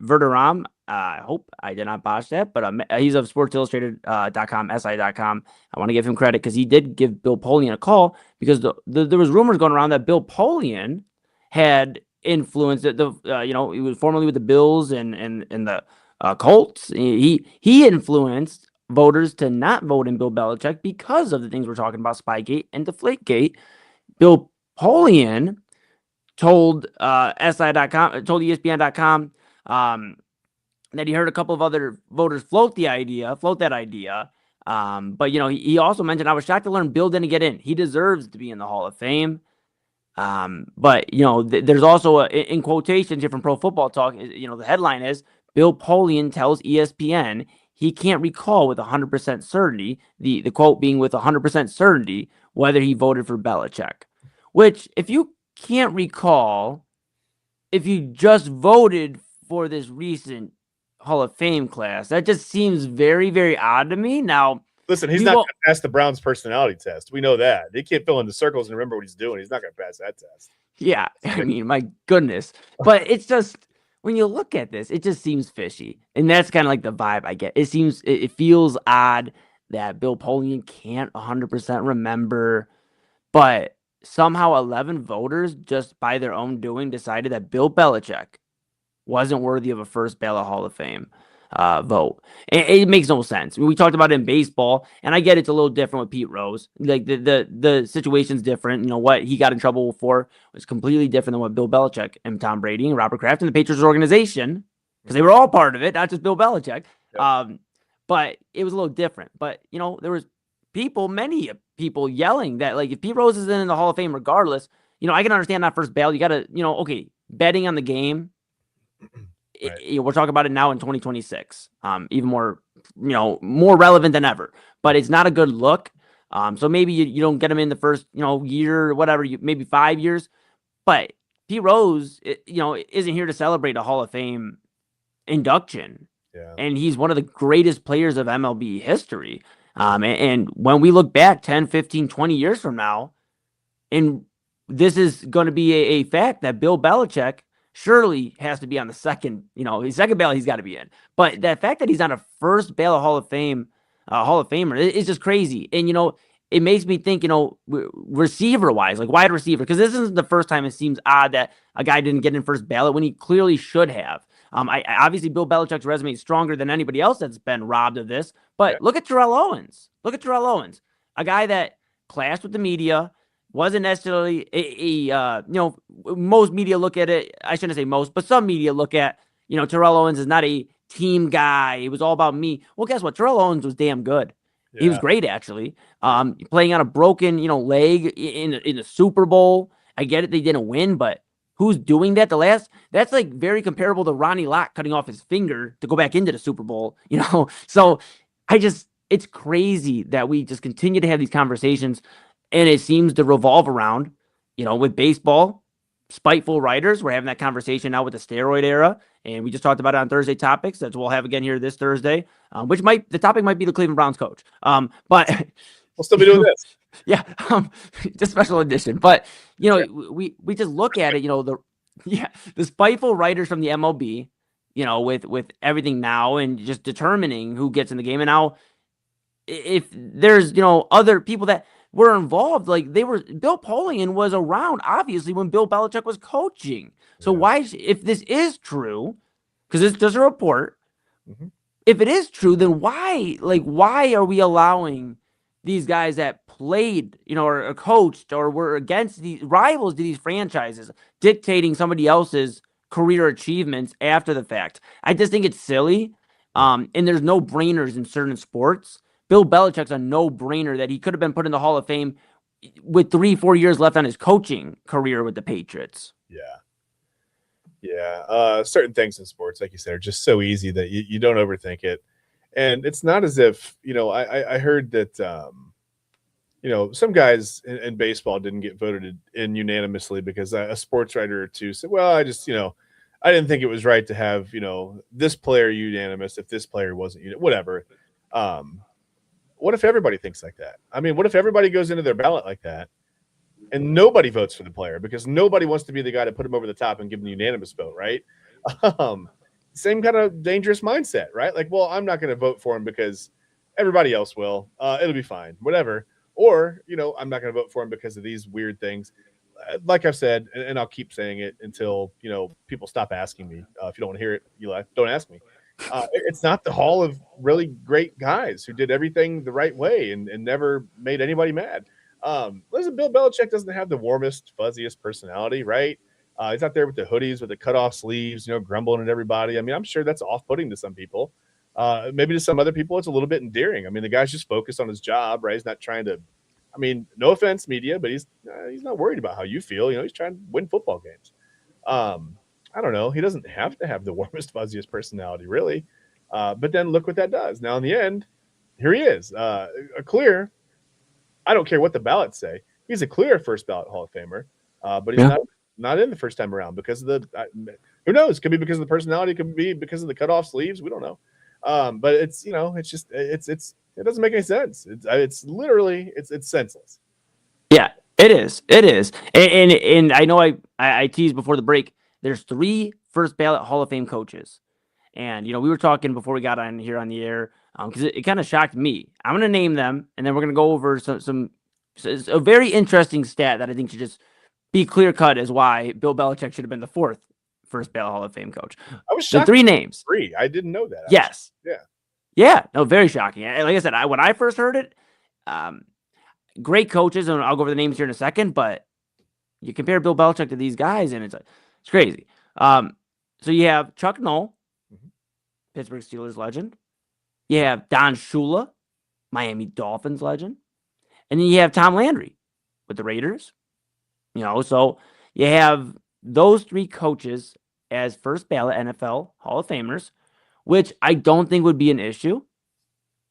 Verderam, I hope I did not botch that, but he's of SportsIllustrated.com, SI.com. I want to give him credit because he did give Bill Polian a call because there was rumors going around that Bill Polian had influenced he was formerly with the Bills and the Colts. He influenced voters to not vote in Bill Belichick because of the things we're talking about, Spygate and Deflategate. Bill Polian told SI.com, told ESPN.com that he heard a couple of other voters float that idea. But he also mentioned, I was shocked to learn Bill didn't get in. He deserves to be in the Hall of Fame. But there's also in quotations here from Pro Football Talk, the headline is Bill Polian tells ESPN he can't recall with 100% certainty, the quote being with 100% certainty, whether he voted for Belichick. Which, if you can't recall, if you just voted for this recent Hall of Fame class, that just seems very, very odd to me. Now, listen, he's not going to pass the Browns personality test. We know that. He can't fill in the circles and remember what he's doing. He's not going to pass that test. Yeah, I mean, my goodness. But it's just, when you look at this, it just seems fishy. And that's kind of like the vibe I get. It feels odd that Bill Polian can't 100% remember, but somehow 11 voters, just by their own doing, decided that Bill Belichick wasn't worthy of a first ballot Hall of Fame vote. It makes no sense. I mean, we talked about it in baseball, and I get it's a little different with Pete Rose. Like the situation's different. What he got in trouble for was completely different than what Bill Belichick and Tom Brady and Robert Kraft and the Patriots organization, because they were all part of it, not just Bill Belichick. Yep. But it was a little different. But there was many people yelling that, like, if Pete Rose is in the Hall of Fame regardless, I can understand that first ballot. You got to, okay, betting on the game. Right. We're talking about it now in 2026, even more, more relevant than ever. But it's not a good look. So maybe you don't get him in the first, year or whatever, maybe 5 years. But Pete Rose, isn't here to celebrate a Hall of Fame induction. Yeah. And he's one of the greatest players of MLB history. And when we look back 10, 15, 20 years from now, and this is going to be a fact that Bill Belichick surely has to be on the second, his second ballot, he's got to be in. But the fact that he's on a first ballot Hall of Famer, is just crazy. And, it makes me think, receiver wise, like wide receiver, because this isn't the first time it seems odd that a guy didn't get in first ballot when he clearly should have. Obviously Bill Belichick's resume is stronger than anybody else that's been robbed of this. But look at Terrell Owens. A guy that clashed with the media, wasn't necessarily most media look at it. I shouldn't say most, but some media look at, Terrell Owens is not a team guy. It was all about me. Well, guess what? Terrell Owens was damn good. Yeah. He was great, actually. Playing on a broken, leg in the Super Bowl. I get it. They didn't win, but who's doing that? That's like very comparable to Ronnie Lott cutting off his finger to go back into the Super Bowl, So it's crazy that we just continue to have these conversations. And it seems to revolve around, with baseball, spiteful writers. We're having that conversation now with the steroid era. And we just talked about it on Thursday Topics that we'll have again here this Thursday, the topic might be the Cleveland Browns coach. But we'll still be doing this. Yeah. Just special edition. But, we just look at it, the spiteful writers from the MLB, with everything now and just determining who gets in the game. And now if there's, other people that were involved, like Bill Polian was around, obviously, when Bill Belichick was coaching. So why, if this is true, because there's a report, if it is true, then why are we allowing these guys that played, or coached, or were against the rivals to these franchises, dictating somebody else's career achievements after the fact. I just think it's silly. And there's no brainers in certain sports. Bill Belichick's a no-brainer that he could have been put in the Hall of Fame with 3-4 years left on his coaching career with the Patriots. Yeah. Certain things in sports, like you said, are just so easy that you don't overthink it. And it's not as if, I heard that, some guys in baseball didn't get voted in unanimously because a sports writer or two said, well, I just, I didn't think it was right to have, this player unanimous if this player wasn't, whatever. What if everybody thinks like that? I mean, what if everybody goes into their ballot like that and nobody votes for the player because nobody wants to be the guy to put him over the top and give him a unanimous vote, right? Same kind of dangerous mindset, right? Like, well, I'm not going to vote for him because everybody else will. It'll be fine, whatever. Or, I'm not going to vote for him because of these weird things. Like I've said, and I'll keep saying it until, people stop asking me. If you don't want to hear it, Eli, don't ask me. It's not the hall of really great guys who did everything the right way and never made anybody mad. Listen, Bill Belichick doesn't have the warmest, fuzziest personality, right? He's out there with the hoodies, with the cut-off sleeves, grumbling at everybody. I mean, I'm sure that's off-putting to some people. Maybe to some other people, it's a little bit endearing. I mean, the guy's just focused on his job, right? He's not trying to, no offense, media, but he's not worried about how you feel. He's trying to win football games. I don't know. He doesn't have to have the warmest, fuzziest personality, really. But then look what that does. Now, in the end, here he is. A clear, I don't care what the ballots say. He's a clear first ballot Hall of Famer, but he's not in the first time around because of who knows? Could be because of the personality. Could be because of the cutoff sleeves. We don't know. But it's, it's just, it doesn't make any sense. It's literally, it's senseless. Yeah, it is. It is. And I know I teased before the break. There's 3 first ballot Hall of Fame coaches. And, we were talking before we got on here on the air because it kind of shocked me. I'm going to name them, and then we're going to go over a very interesting stat that I think should just be clear-cut as why Bill Belichick should have been the 4th first ballot Hall of Fame coach. I was shocked. The 3 names. 3. I didn't know that. Yes. Yeah. Yeah. No, very shocking. Like I said, when I first heard it, great coaches, and I'll go over the names here in a second, but you compare Bill Belichick to these guys, and it's crazy. So you have Chuck Noll, Pittsburgh Steelers legend. You have Don Shula, Miami Dolphins legend. And then you have Tom Landry with the Raiders. So you have those 3 coaches as first ballot NFL Hall of Famers, which I don't think would be an issue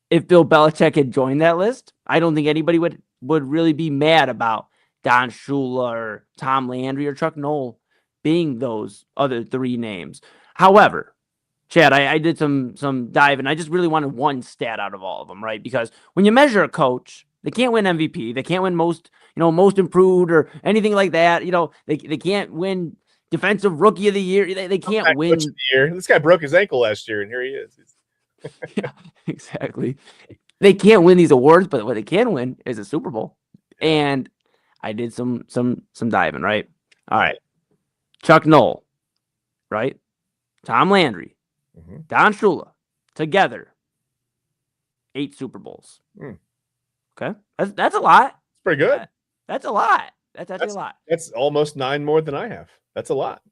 if Bill Belichick had joined that list. I don't think anybody would really be mad about Don Shula or Tom Landry or Chuck Noll being those other 3 names. However, Chad, I did some dive, and I just really wanted one stat out of all of them, right? Because when you measure a coach, they can't win MVP, they can't win most improved or anything like that. They can't win defensive rookie of the year. They can't win. This guy broke his ankle last year, and here he is. Yeah, exactly. They can't win these awards, but what they can win is a Super Bowl. Yeah. And I did some diving, right? All right. Chuck Noll, right? Tom Landry, Don Shula, together, 8 Super Bowls. Okay, that's a lot. It's pretty good. That's a lot. That's actually a lot. That's almost 9 more than I have. That's a lot.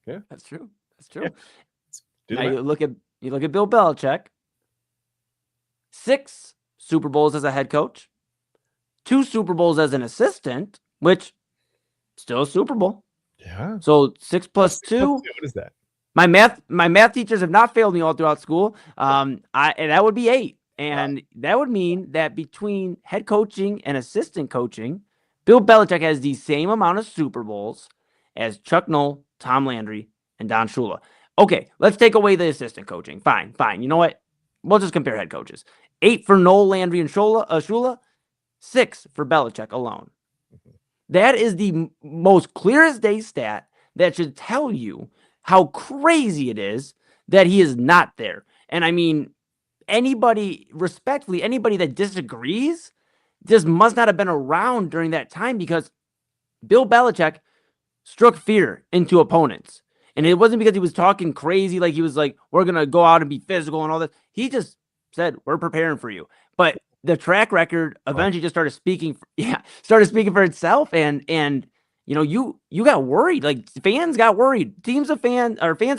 Yeah, that's true. That's true. Yeah. Now you look at Bill Belichick. 6 Super Bowls as a head coach, 2 Super Bowls as an assistant, which still a Super Bowl. Yeah. So 6 plus 2. What is that? My math teachers have not failed me all throughout school. And that would be 8. And that would mean that between head coaching and assistant coaching, Bill Belichick has the same amount of Super Bowls as Chuck Noll, Tom Landry, and Don Shula. Okay, let's take away the assistant coaching. Fine. You know what? We'll just compare head coaches. 8 for Noll, Landry, and Shula. 6 for Belichick alone. That is the most clear as day stat that should tell you how crazy it is that he is not there. And I mean, anybody that disagrees just must not have been around during that time, because Bill Belichick struck fear into opponents. And it wasn't because he was talking crazy, like he was like, we're going to go out and be physical and all that. He just said, we're preparing for you. But the track record eventually just started speaking. Started speaking for itself. And you got worried. Like fans got worried. Fans of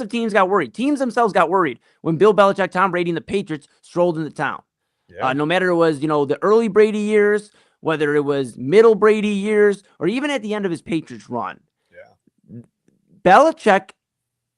teams got worried. Teams themselves got worried when Bill Belichick, Tom Brady, and the Patriots strolled into town. Yeah. No matter it was the early Brady years, whether it was middle Brady years, or even at the end of his Patriots run. Yeah. Belichick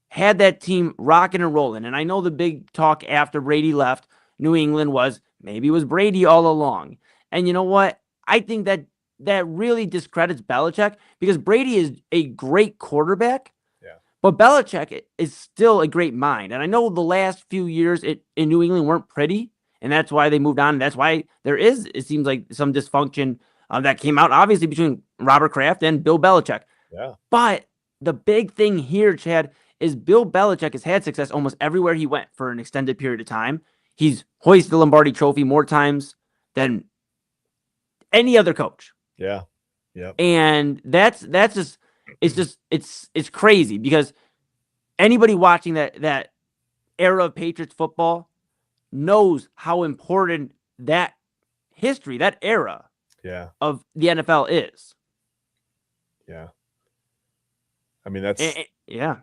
had that team rocking and rolling. And I know the big talk after Brady left New England was maybe it was Brady all along. And you know what? I think that really discredits Belichick because Brady is a great quarterback. Yeah. But Belichick is still a great mind. And I know the last few years in New England weren't pretty. And that's why they moved on. And that's why it seems like some dysfunction that came out, obviously, between Robert Kraft and Bill Belichick. Yeah. But the big thing here, Chad, is Bill Belichick has had success almost everywhere he went for an extended period of time. He's hoisted the Lombardi Trophy more times than any other coach. Yeah. Yeah. And that's just it's crazy because anybody watching that era of Patriots football knows how important that history, that era of the NFL is. Yeah. I mean, that's yeah.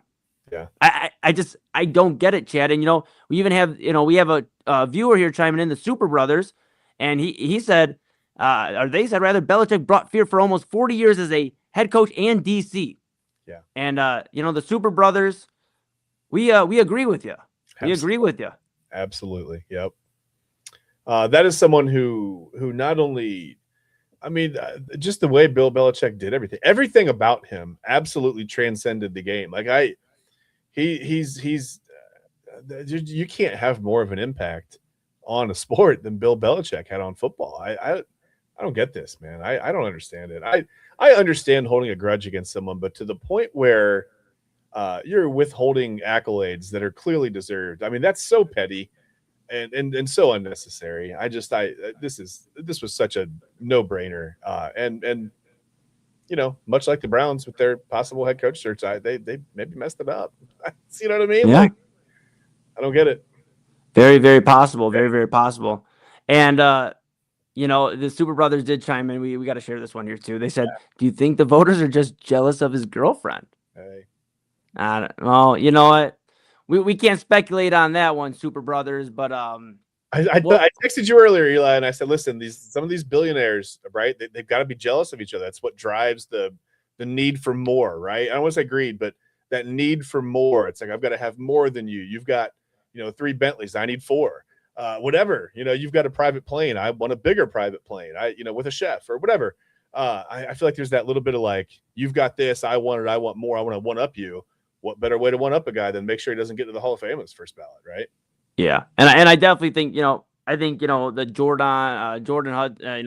Yeah. I don't get it, Chad. And we even have we have a viewer here chiming in, the Super Brothers, and he said they said rather Belichick brought fear for almost 40 years as a head coach and DC. Yeah. And the Super Brothers, we agree with you. We agree with you. Absolutely. Yep. That is someone who not only, I mean, just the way Bill Belichick did everything about him absolutely transcended the game. Like he's you can't have more of an impact on a sport than Bill Belichick had on football. I don't get this, man. I don't understand it. I understand holding a grudge against someone, but to the point where you're withholding accolades that are clearly deserved. I mean, that's so petty and so unnecessary. This was such a no-brainer. And much like the Browns with their possible head coach search, they maybe messed it up. You know what I mean? Yeah. Like, I don't get it. Very, very possible. Very, very possible. And the Super Brothers did chime in. We got to share this one here too. They said, "Do you think the voters are just jealous of his girlfriend?" Hey. Well, you know what? We can't speculate on that one, Super Brothers. But I texted you earlier, Eli, and I said, "Listen, some of these billionaires, right? They've got to be jealous of each other. That's what drives the need for more, right? I don't want to say greed, but that need for more. It's like I've got to have more than you. You've got 3 Bentleys. I need 4. Whatever. You've got a private plane. I want a bigger private plane. With a chef or whatever. I feel like there's that little bit of like, you've got this. I want it. I want more. I want to one up you. What better way to one up a guy than make sure he doesn't get to the Hall of Fame as first ballot, right? Yeah, and I definitely think the Jordan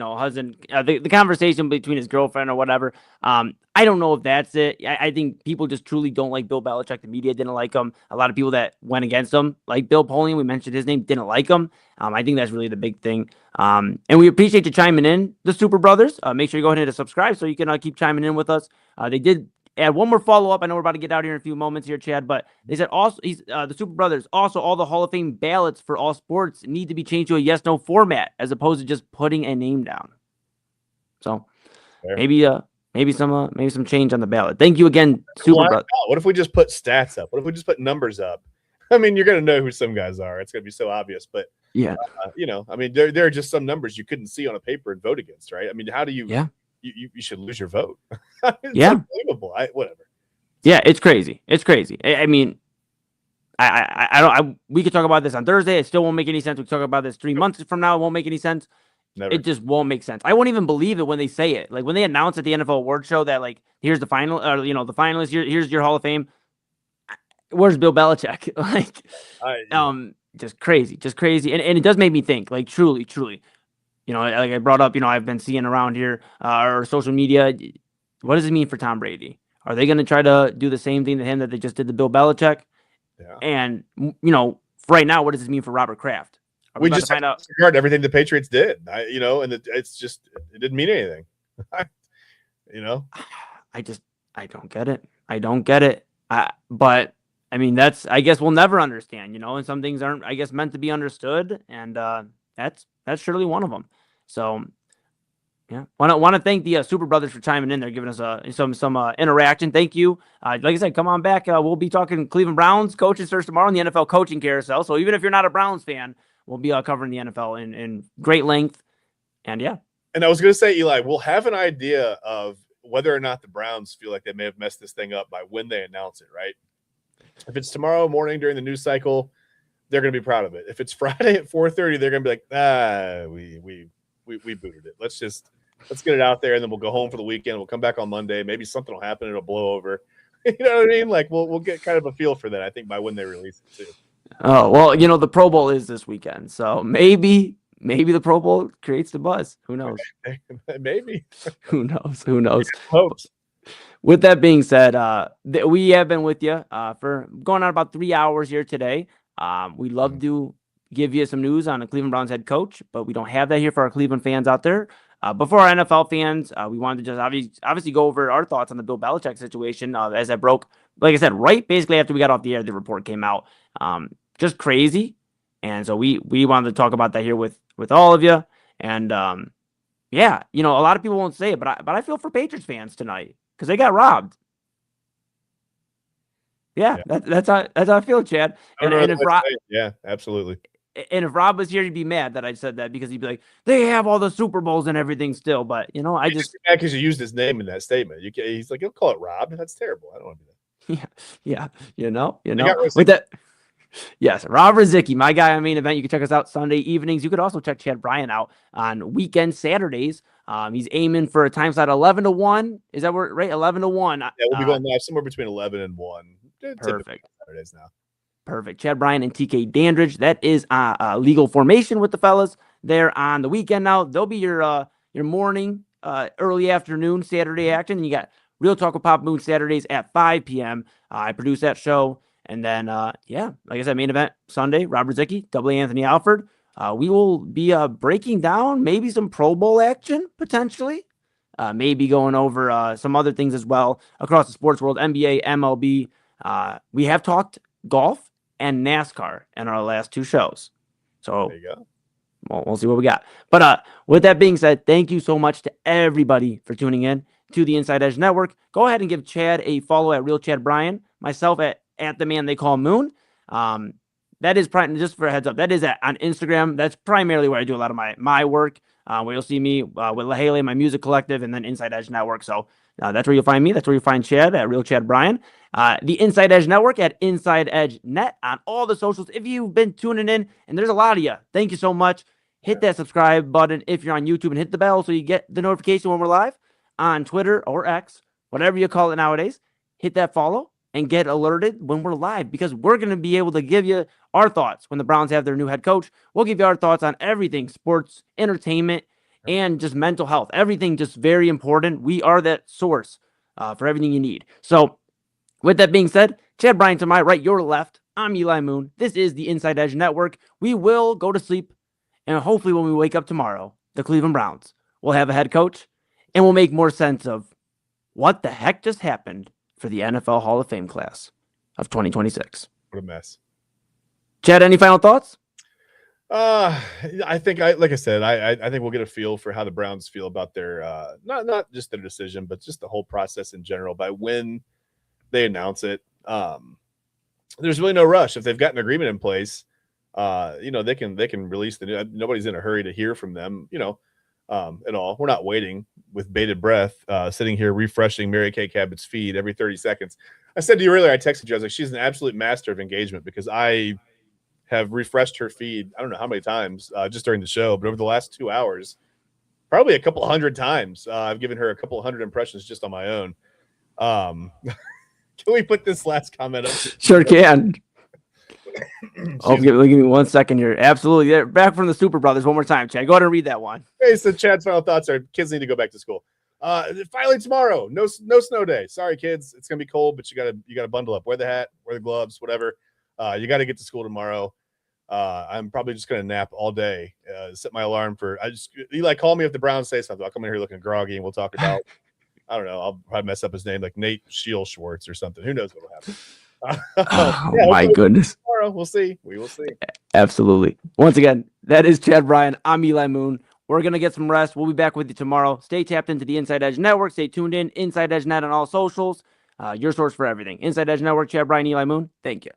Hudson, the conversation between his girlfriend or whatever. I don't know if that's it. I think people just truly don't like Bill Belichick. The media didn't like him. A lot of people that went against him, like Bill Polian, we mentioned his name, didn't like him. I think that's really the big thing. And we appreciate you chiming in, the Super Brothers. Make sure you go ahead and hit subscribe so you can keep chiming in with us. They did add one more follow-up. I know we're about to get out here in a few moments here, Chad, but they said also the Super Brothers, also all the Hall of Fame ballots for all sports need to be changed to a yes-no format as opposed to just putting a name down. So Fair. maybe some change on the ballot. Thank you again, Super Brothers. What if we just put stats up? What if we just put numbers up? I mean, you're going to know who some guys are. It's going to be so obvious, but yeah, I mean, there are just some numbers you couldn't see on a paper and vote against, right? I mean, how do you? Yeah. You should lose your vote. It's yeah, unbelievable. Whatever. Yeah, it's crazy. It's crazy. I mean, we could talk about this on Thursday. It still won't make any sense. We could talk about this 3 months from now. It won't make any sense. Never. It just won't make sense. I won't even believe it when they say it. Like when they announce at the NFL award show that like here's the final, or the finalists. Here's your Hall of Fame. Where's Bill Belichick? Just crazy. And it does make me think. Like truly. Like I brought up, I've been seeing around here or social media. What does it mean for Tom Brady? Are they going to try to do the same thing to him that they just did to Bill Belichick? Yeah. And, right now, what does this mean for Robert Kraft? We just find out everything the Patriots did, and it's just, it didn't mean anything. I don't get it. But I mean, I guess we'll never understand, and some things aren't, I guess, meant to be understood. And that's surely one of them. So yeah, want to thank the Super Brothers for chiming in there, giving us some interaction. Thank you. Like I said, come on back. We'll be talking Cleveland Browns coaching search tomorrow in the NFL coaching carousel. So even if you're not a Browns fan, we'll be covering the NFL in great length. And yeah. And I was going to say, Eli, we'll have an idea of whether or not the Browns feel like they may have messed this thing up by when they announce it, right? If it's tomorrow morning during the news cycle, they're going to be proud of it. If it's Friday at 4:30, they're going to be like, we booted it. Let's get it out there, and then we'll go home for the weekend. We'll come back on Monday. Maybe something will happen. It'll blow over. You know what I mean? Like we'll get kind of a feel for that, I think, by when they release it too. Oh, well, the Pro Bowl is this weekend. So maybe the Pro Bowl creates the buzz. Who knows? Maybe. Who knows? Who knows? Hopes. With that being said, we have been with you for going on about 3 hours here today. We'd love to give you some news on the Cleveland Browns head coach, but we don't have that here for our Cleveland fans out there. But for our NFL fans, we wanted to just obviously go over our thoughts on the Bill Belichick situation as that broke, like I said, right basically after we got off the air, the report came out. Just crazy. And so we wanted to talk about that here with all of you. And yeah, a lot of people won't say it, but I feel for Patriots fans tonight because they got robbed. Yeah. That's how I feel, Chad. And if yeah, absolutely. And if Rob was here, he'd be mad that I said that because he'd be like, they have all the Super Bowls and everything still. But, I just mad because you used his name in that statement. He's like, you'll call it Rob. That's terrible. I don't want to do that. Yeah. With that. Yes, Rob Rizicki, my guy on Main Event. You can check us out Sunday evenings. You could also check Chad Bryan out on weekend Saturdays. He's aiming for a time slot 11 to 1. Is that right? 11 to 1. Yeah, we'll be going live somewhere between 11 and 1. Perfect. Saturdays now. Perfect. Chad Bryan and TK Dandridge. That is legal formation with the fellas there on the weekend. Now they'll be your morning, early afternoon Saturday action. And you got Real Talk with Pop Moon Saturdays at 5 p.m. I produce that show. And then, like I said, Main Event Sunday, Rob Rizicki, Double Anthony Alford. We will be breaking down maybe some Pro Bowl action, potentially. Maybe going over some other things as well across the sports world, NBA, MLB. We have talked golf and NASCAR in our last two shows. So there you go. We'll see what we got. But with that being said, thank you so much to everybody for tuning in to the Inside Edge Network. Go ahead and give Chad a follow at Real Chad Bryan, myself at the man they call Moon. That is just for a heads up. That is on Instagram. That's primarily where I do a lot of my work. Where you'll see me with LaHale, my music collective, and then Inside Edge Network. So that's where you'll find me. That's where you'll find Chad at Real Chad Bryan. The Inside Edge Network at Inside Edge Net on all the socials. If you've been tuning in, and there's a lot of you, thank you so much. Hit that subscribe button if you're on YouTube and hit the bell so you get the notification when we're live on Twitter or X, whatever you call it nowadays. Hit that follow and get alerted when we're live because we're going to be able to give you our thoughts when the Browns have their new head coach. We'll give you our thoughts on everything, sports, entertainment, and just mental health. Everything just very important. We are that source for everything you need. So with that being said, Chad Bryan to my right, your left, I'm Eli Moon. This is the Inside Edge Network. We will go to sleep, and hopefully when we wake up tomorrow, the Cleveland Browns will have a head coach, and we'll make more sense of what the heck just happened for the NFL Hall of Fame class of 2026. What a mess. Chad, any final thoughts? I think like I said, I think we'll get a feel for how the Browns feel about their not just their decision, but just the whole process in general by when they announce it. There's really no rush. If they've got an agreement in place, they can release the new. Nobody's in a hurry to hear from them, at all. We're not waiting with bated breath, sitting here refreshing Mary Kay Cabot's feed every 30 seconds. I said to you earlier, I texted you, I was like, she's an absolute master of engagement because I have refreshed her feed. I don't know how many times just during the show, but over the last 2 hours, probably a couple hundred times. I've given her a couple hundred impressions just on my own. Can we put this last comment up? Sure can. Give me 1 second here. Absolutely. Yeah, back from the Super Brothers one more time, Chad. Go ahead and read that one. Hey, so Chad's final thoughts are kids need to go back to school. Finally tomorrow. No snow day. Sorry, kids. It's gonna be cold, but you gotta bundle up. Wear the hat, wear the gloves, whatever. You got to get to school tomorrow. I'm probably just gonna nap all day. Set my alarm for. Eli, call me if the Browns say something. I'll come in here looking groggy, and we'll talk about. I don't know. I'll probably mess up his name, like Nate Shield Schwartz or something. Who knows what'll happen? My goodness. Tomorrow, we'll see. We will see. Absolutely. Once again, that is Chad Bryan. I'm Eli Moon. We're We're going to get some rest. We'll be back with you tomorrow. Stay tapped into the Inside Edge Network. Stay tuned in. Inside Edge Net on all socials. Your source for everything. Inside Edge Network, Chad, Bryan, Eli Moon. Thank you.